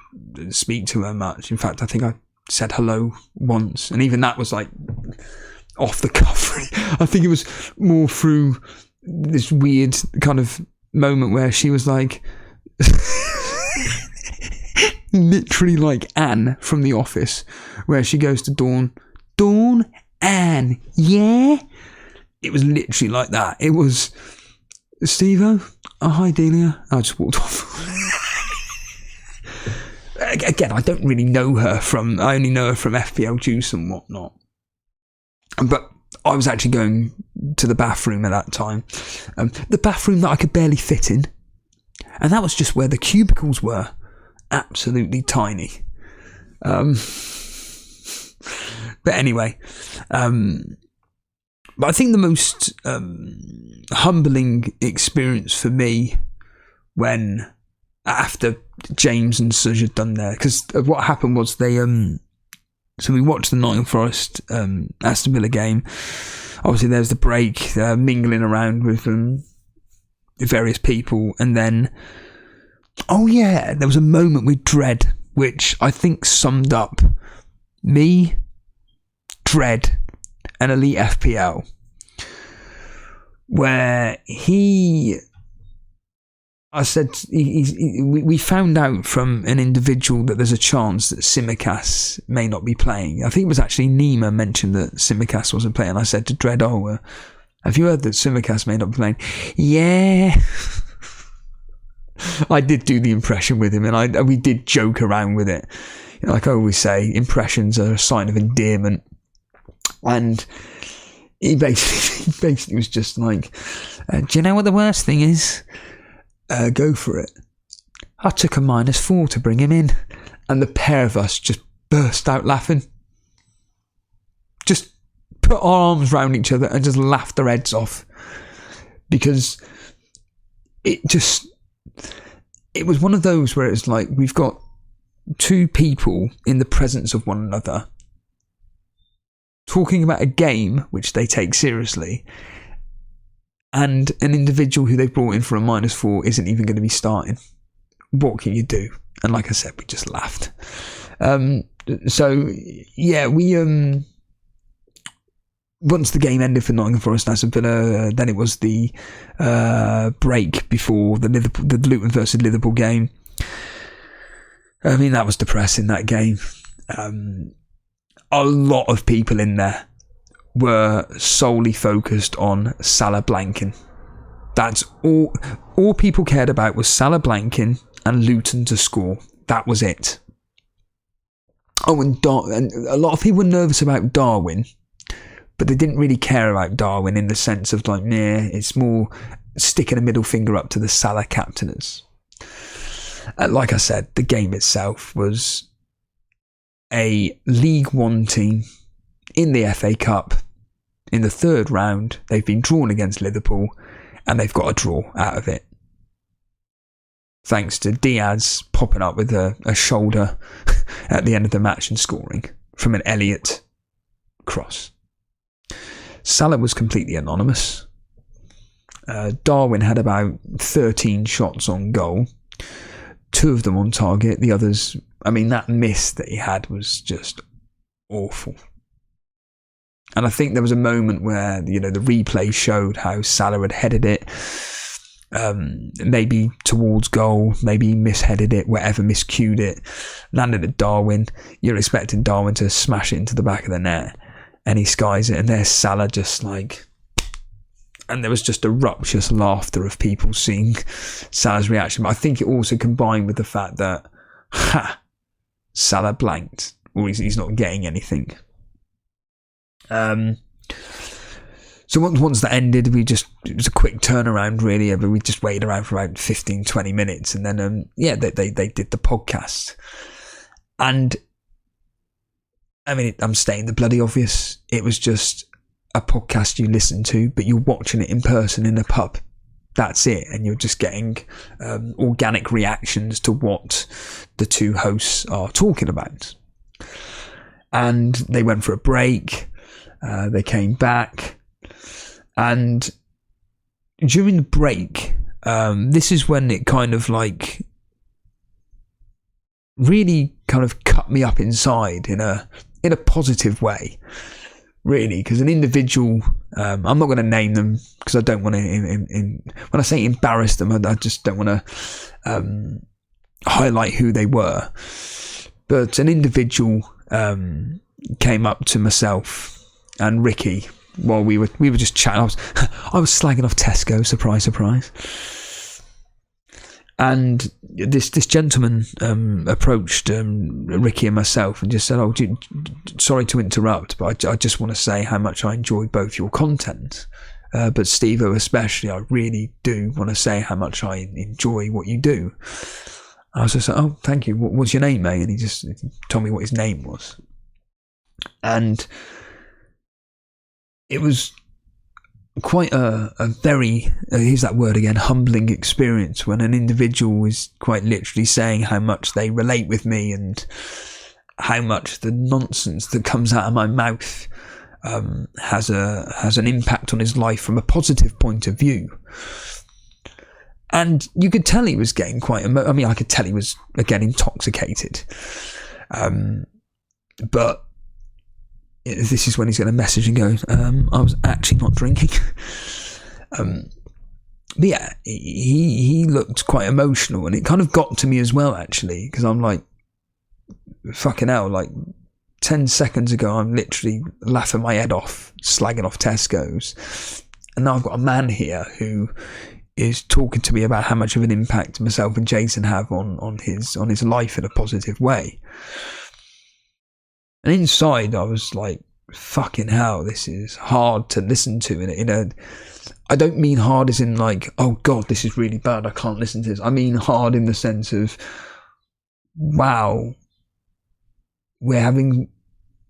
speak to her much. In fact, I think I said hello once, and even that was like off the cuff. I think it was more through this weird kind of moment where she was like literally like Anne from The Office, where she goes to Dawn, Anne, yeah? It was literally like that. It was, Steve-O, oh, hi Delia. I just walked off. Again, I don't really know her I only know her from FPL Juice and whatnot. But I was actually going to the bathroom at that time. The bathroom that I could barely fit in. And that was just where the cubicles were. Absolutely tiny. But anyway. But I think the most humbling experience for me after James and Suj had done there, because what happened was they so we watched the Nottingham Forest Aston Villa game. Obviously there's the break, mingling around with various people, and then there was a moment with Dredd which I think summed up me, Dredd and Elite FPL, where we found out from an individual that there's a chance that Simicast may not be playing. I think it was actually Nima mentioned that Simicast wasn't playing. I said to Dredd, have you heard that Simicast may not be playing? Yeah. I did do the impression with him, and we did joke around with it. You know, like I always say, impressions are a sign of endearment. And he basically was just like, do you know what the worst thing is? Go for it. I took a -4 to bring him in, and the pair of us just burst out laughing. Just put our arms around each other and just laughed our heads off, because it was one of those where it's like we've got two people in the presence of one another talking about a game which they take seriously, and an individual who they've brought in for a -4 isn't even going to be starting. What can you do? And like I said, we just laughed. We once the game ended for Nottingham Forest and Aston Villa, then it was the break before the Luton versus Liverpool game. I mean, that was depressing, that game. A lot of people in there were solely focused on Salah blanking. That's all people cared about was Salah blanking and Luton to score. That was it. Oh, and a lot of people were nervous about Darwin, but they didn't really care about Darwin in the sense of like, it's more sticking a middle finger up to the Salah captainers. Like I said, the game itself was a League One team in the FA Cup in the third round. They've been drawn against Liverpool, and they've got a draw out of it, thanks to Diaz popping up with a shoulder at the end of the match and scoring from an Elliott cross. Salah was completely anonymous. Darwin had about 13 shots on goal, 2 of them on target. The others, I mean, that miss that he had was just awful. And I think there was a moment where, the replay showed how Salah had headed it, maybe towards goal, maybe misheaded it, whatever, miscued it, landed at Darwin. You're expecting Darwin to smash it into the back of the net, and he skies it, and there's Salah just like... And there was just a raucous laughter of people seeing Salah's reaction. But I think it also combined with the fact that, Salah blanked, or he's not getting anything. So once that ended, it was a quick turnaround really, but we just waited around for about 15-20 minutes, and then they did the podcast. And I mean, I'm stating the bloody obvious. It was just a podcast you listen to, but you're watching it in person in a pub. That's it, and you're just getting organic reactions to what the two hosts are talking about. And they went for a break. They came back, and during the break, this is when it kind of like really kind of cut me up inside in a positive way, really, because an individual, I'm not going to name them because I don't want to, when I say embarrass them, I just don't want to highlight who they were, but an individual came up to myself and Ricky while we were just chatting. I was slagging off Tesco, surprise, surprise. And this gentleman approached Ricky and myself and just said, "Oh, sorry to interrupt, but I just want to say how much I enjoy both your content, but Steve-O especially, I really do want to say how much I enjoy what you do." I was just like, "Oh, thank you. What's your name, mate?" And he just told me what his name was. And it was quite a very, here's that word again, humbling experience when an individual is quite literally saying how much they relate with me and how much the nonsense that comes out of my mouth has an impact on his life from a positive point of view. And you could tell he was getting quite I could tell he was again intoxicated, but this is when he's going to message and go, I was actually not drinking. But yeah, he looked quite emotional, and it kind of got to me as well, actually, because I'm like, fucking hell, like 10 seconds ago, I'm literally laughing my head off, slagging off Tesco's. And now I've got a man here who is talking to me about how much of an impact myself and Jason have on his life in a positive way. And inside, I was like, fucking hell, this is hard to listen to. I don't mean hard as in like, oh God, this is really bad, I can't listen to this. I mean hard in the sense of, wow, we're having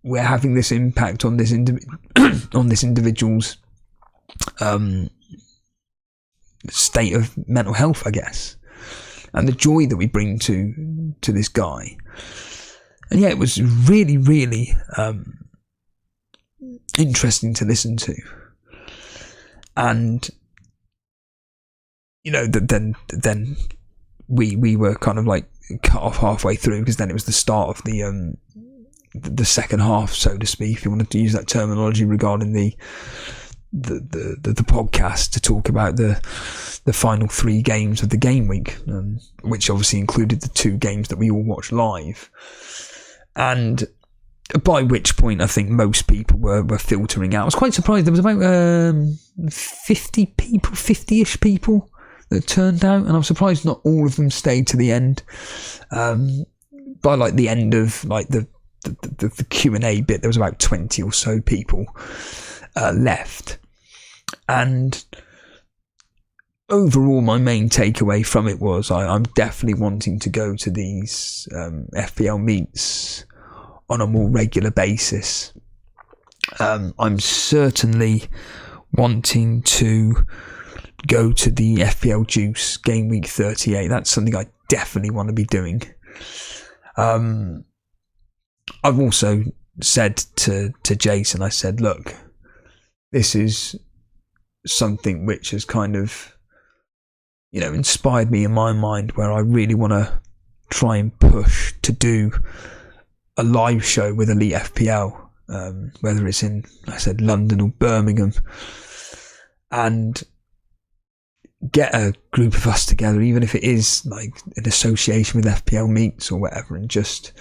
this impact on this on this individual's state of mental health, I guess, and the joy that we bring to this guy. And yeah, it was really, really interesting to listen to. And you know, then we were kind of like cut off halfway through, because then it was the start of the second half, so to speak, if you wanted to use that terminology, regarding the podcast, to talk about the final 3 games of the game week, which obviously included the 2 games that we all watched live. And by which point I think most people were filtering out. I was quite surprised. There was about 50-ish people that turned out, and I'm surprised not all of them stayed to the end. By like the end of like the Q&A bit, there was about 20 or so people left. And overall, my main takeaway from it was I'm definitely wanting to go to these FPL meets on a more regular basis. I'm certainly wanting to go to the FPL Juice Game Week 38. That's something I definitely want to be doing. I've also said to Jason, I said, look, this is something which has kind of, you know, inspired me in my mind, where I really want to try and push to do a live show with Elite FPL, whether it's in, like I said, London or Birmingham, and get a group of us together, even if it is like an association with FPL meets or whatever, and just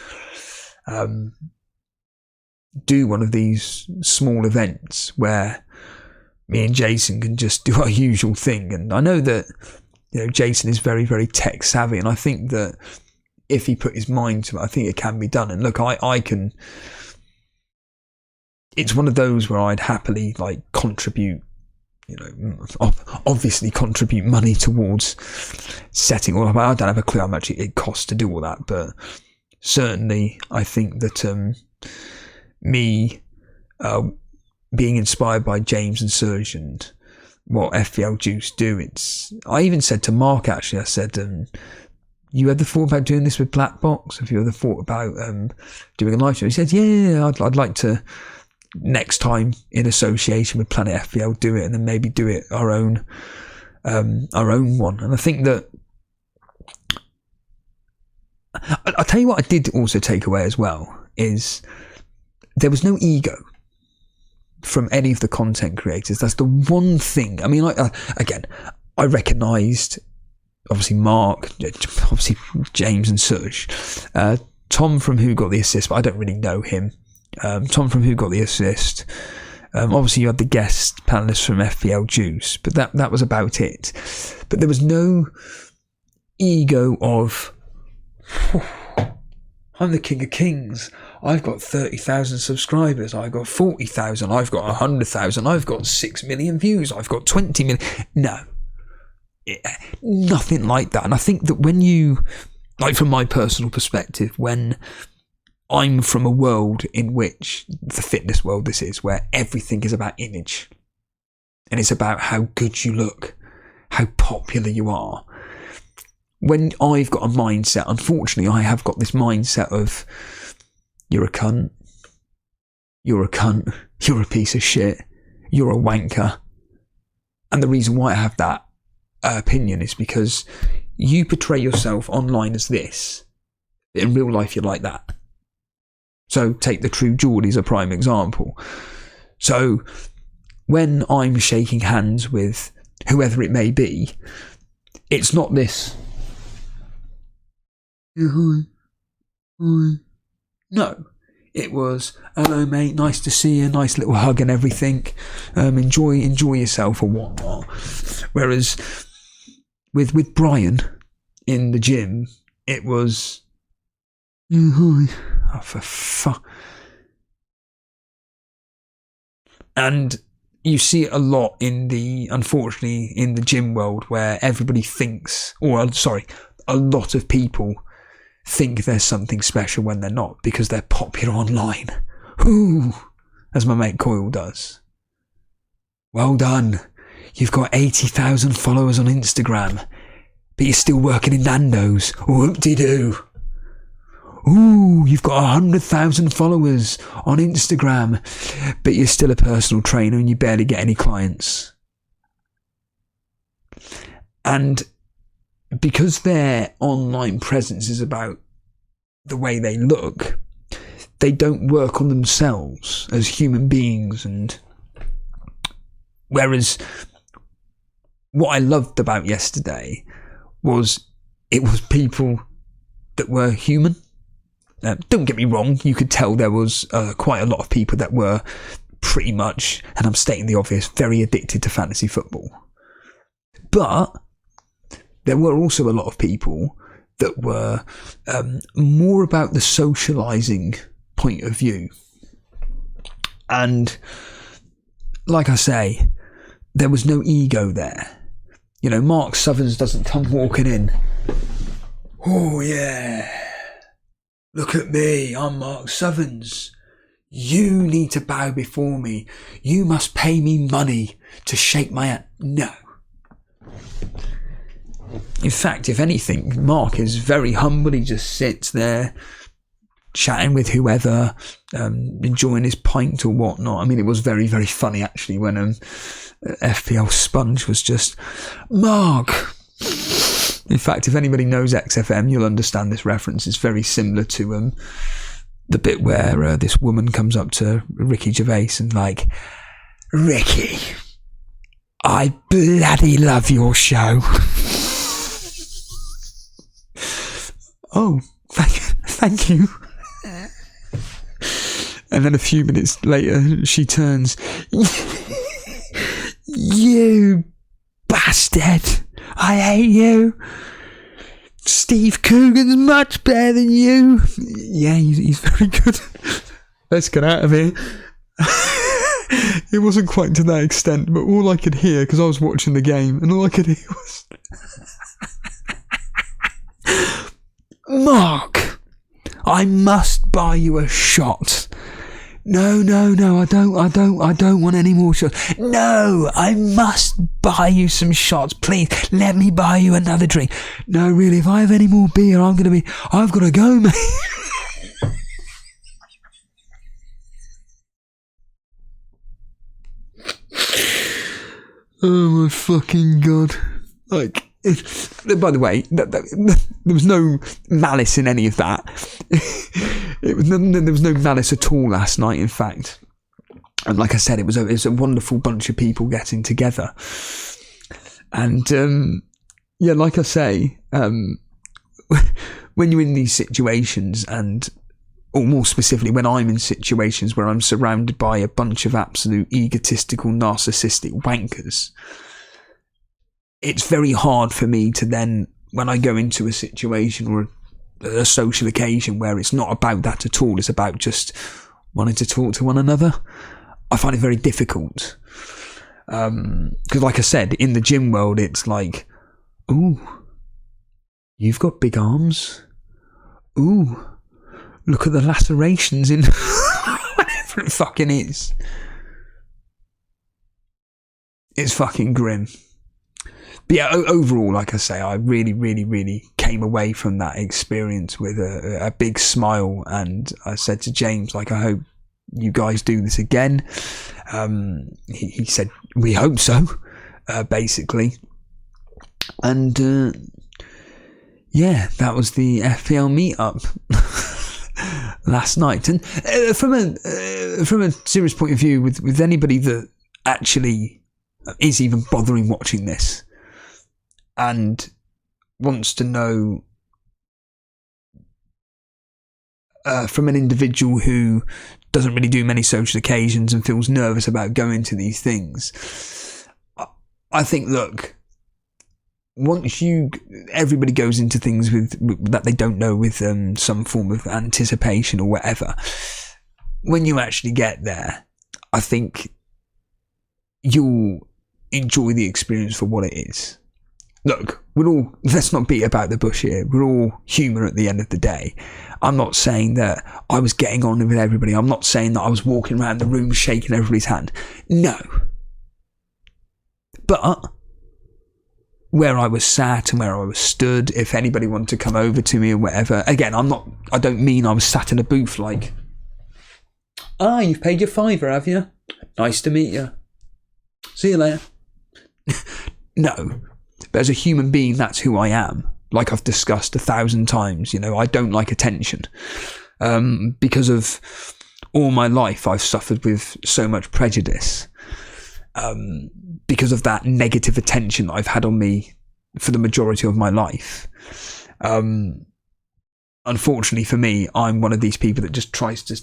do one of these small events where me and Jason can just do our usual thing. And I know that, you know, Jason is very, very tech savvy, and I think that if he put his mind to it, I think it can be done. And look, I can, it's one of those where I'd happily like contribute, you know, obviously contribute money towards setting all up. I don't have a clue how much it costs to do all that, but certainly I think that me being inspired by James and Serge and what FPL Juice do, I even said to Mark, actually, I said, you ever thought about doing this with Black Box? Have you ever thought about doing a live show? He said, yeah, I'd like to, next time in association with Planet FPL, do it, and then maybe do it our own our own one. And I think that I'll tell you what I did also take away as well is there was no ego from any of the content creators. That's the one thing. I mean, I recognised obviously Mark, obviously James and such, Tom from Who Got the Assist, but I don't really know him. Tom from Who Got the Assist. Obviously you had the guest panelists from FPL Juice, but that was about it. But there was no ego of I'm the king of kings. I've got 30,000 subscribers. I've got 40,000. I've got 100,000. I've got 6 million views. I've got 20 million. No, nothing like that. And I think that when you, like from my personal perspective, when I'm from a world in which the fitness world this is, where everything is about image and it's about how good you look, how popular you are. When I've got a mindset, unfortunately, I have got this mindset of you're a cunt, you're a piece of shit, you're a wanker. And the reason why I have that opinion is because you portray yourself online as this. In real life, you're like that. So take the True Geordie as a prime example. So when I'm shaking hands with whoever it may be, it's not this. Hi. No, it was, hello mate, nice to see you, nice little hug and everything. Enjoy yourself or whatnot. Whereas with Brian in the gym, it was, hi. Oh, for fuck. And you see it a lot unfortunately, in the gym world where everybody thinks, a lot of people think there's something special when they're not, because they're popular online. Ooh, as my mate Coyle does. Well done. You've got 80,000 followers on Instagram, but you're still working in Nando's. Whoop-de-doo. Ooh, you've got 100,000 followers on Instagram, but you're still a personal trainer and you barely get any clients. And because their online presence is about the way they look, they don't work on themselves as human beings. And whereas what I loved about yesterday was it was people that were human. Don't get me wrong, you could tell there was quite a lot of people that were pretty much, and I'm stating the obvious, very addicted to fantasy football. But there were also a lot of people that were more about the socialising point of view. And like I say, there was no ego there. You know, Mark Southerns doesn't come walking in. Oh yeah, look at me, I'm Mark Southerns. You need to bow before me. You must pay me money to shake my hand. No. In fact, if anything, Mark is very humble. He just sits there chatting with whoever, enjoying his pint or whatnot. I mean, it was very, very funny actually when FPL Sponge was just, Mark. In fact, if anybody knows XFM, you'll understand this reference. It's very similar to the bit where this woman comes up to Ricky Gervais and like, Ricky, I bloody love your show. Oh, thank you. And then a few minutes later, she turns, you bastard, I hate you. Steve Coogan's much better than you. Yeah, he's very good. Let's get out of here. It wasn't quite to that extent, but all I could hear, because I was watching the game, and all I could hear was, Mark, I must buy you a shot. No, I don't want any more shots. No, I must buy you some shots. Please, let me buy you another drink. No, really, if I have any more beer, I've got to go, mate. Oh my fucking God. Like, by the way, there was no malice in any of that. There was no malice at all last night, in fact. And like I said, it was a wonderful bunch of people getting together. And yeah, like I say, when you're in these situations, or more specifically, when I'm in situations where I'm surrounded by a bunch of absolute egotistical, narcissistic wankers, it's very hard for me to then, when I go into a situation or a social occasion where it's not about that at all, it's about just wanting to talk to one another, I find it very difficult. Because like I said, in the gym world, it's like, ooh, you've got big arms. Ooh, look at the lacerations in whatever it fucking is. It's fucking grim. But yeah, overall, like I say, I really, really, really came away from that experience with a big smile. And I said to James, like, I hope you guys do this again. He said, we hope so, basically. And yeah, that was the FPL meetup last night. And from a serious point of view, with anybody that actually is even bothering watching this and wants to know from an individual who doesn't really do many social occasions and feels nervous about going to these things, I think, look, once everybody goes into things with that they don't know with some form of anticipation or whatever, when you actually get there, I think you'll enjoy the experience for what it is. Look, let's not beat about the bush here. We're all human at the end of the day. I'm not saying that I was getting on with everybody. I'm not saying that I was walking around the room shaking everybody's hand. No. But where I was sat and where I was stood, if anybody wanted to come over to me or whatever, again, I don't mean I was sat in a booth like, you've paid your £5, have you? Nice to meet you. See you later. No. But as a human being, that's who I am. Like I've discussed 1,000 times, I don't like attention. Because of all my life, I've suffered with so much prejudice. Because of that negative attention I've had on me for the majority of my life. Unfortunately for me, I'm one of these people that just tries to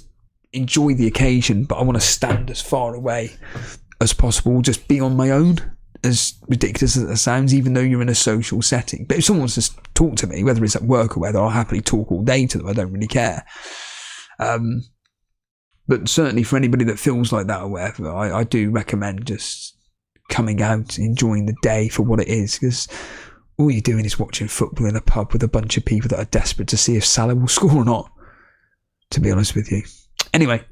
enjoy the occasion, but I want to stand as far away as possible, just be on my own, as ridiculous as it sounds, even though you're in a social setting. But if someone wants to talk to me, whether it's at work or whether, I'll happily talk all day to them. I don't really care. But certainly for anybody that feels like that or whatever, I do recommend just coming out, enjoying the day for what it is, because all you're doing is watching football in a pub with a bunch of people that are desperate to see if Salah will score or not, to be honest with you. Anyway,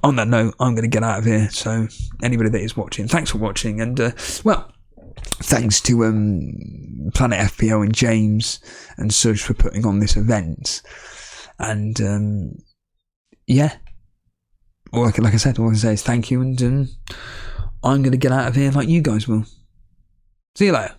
on that note, I'm going to get out of here. So anybody that is watching, thanks for watching. And, thanks to Planet FPL and James and Suj for putting on this event. And, yeah. Like I said, all I can say is thank you. And I'm going to get out of here like you guys will. See you later.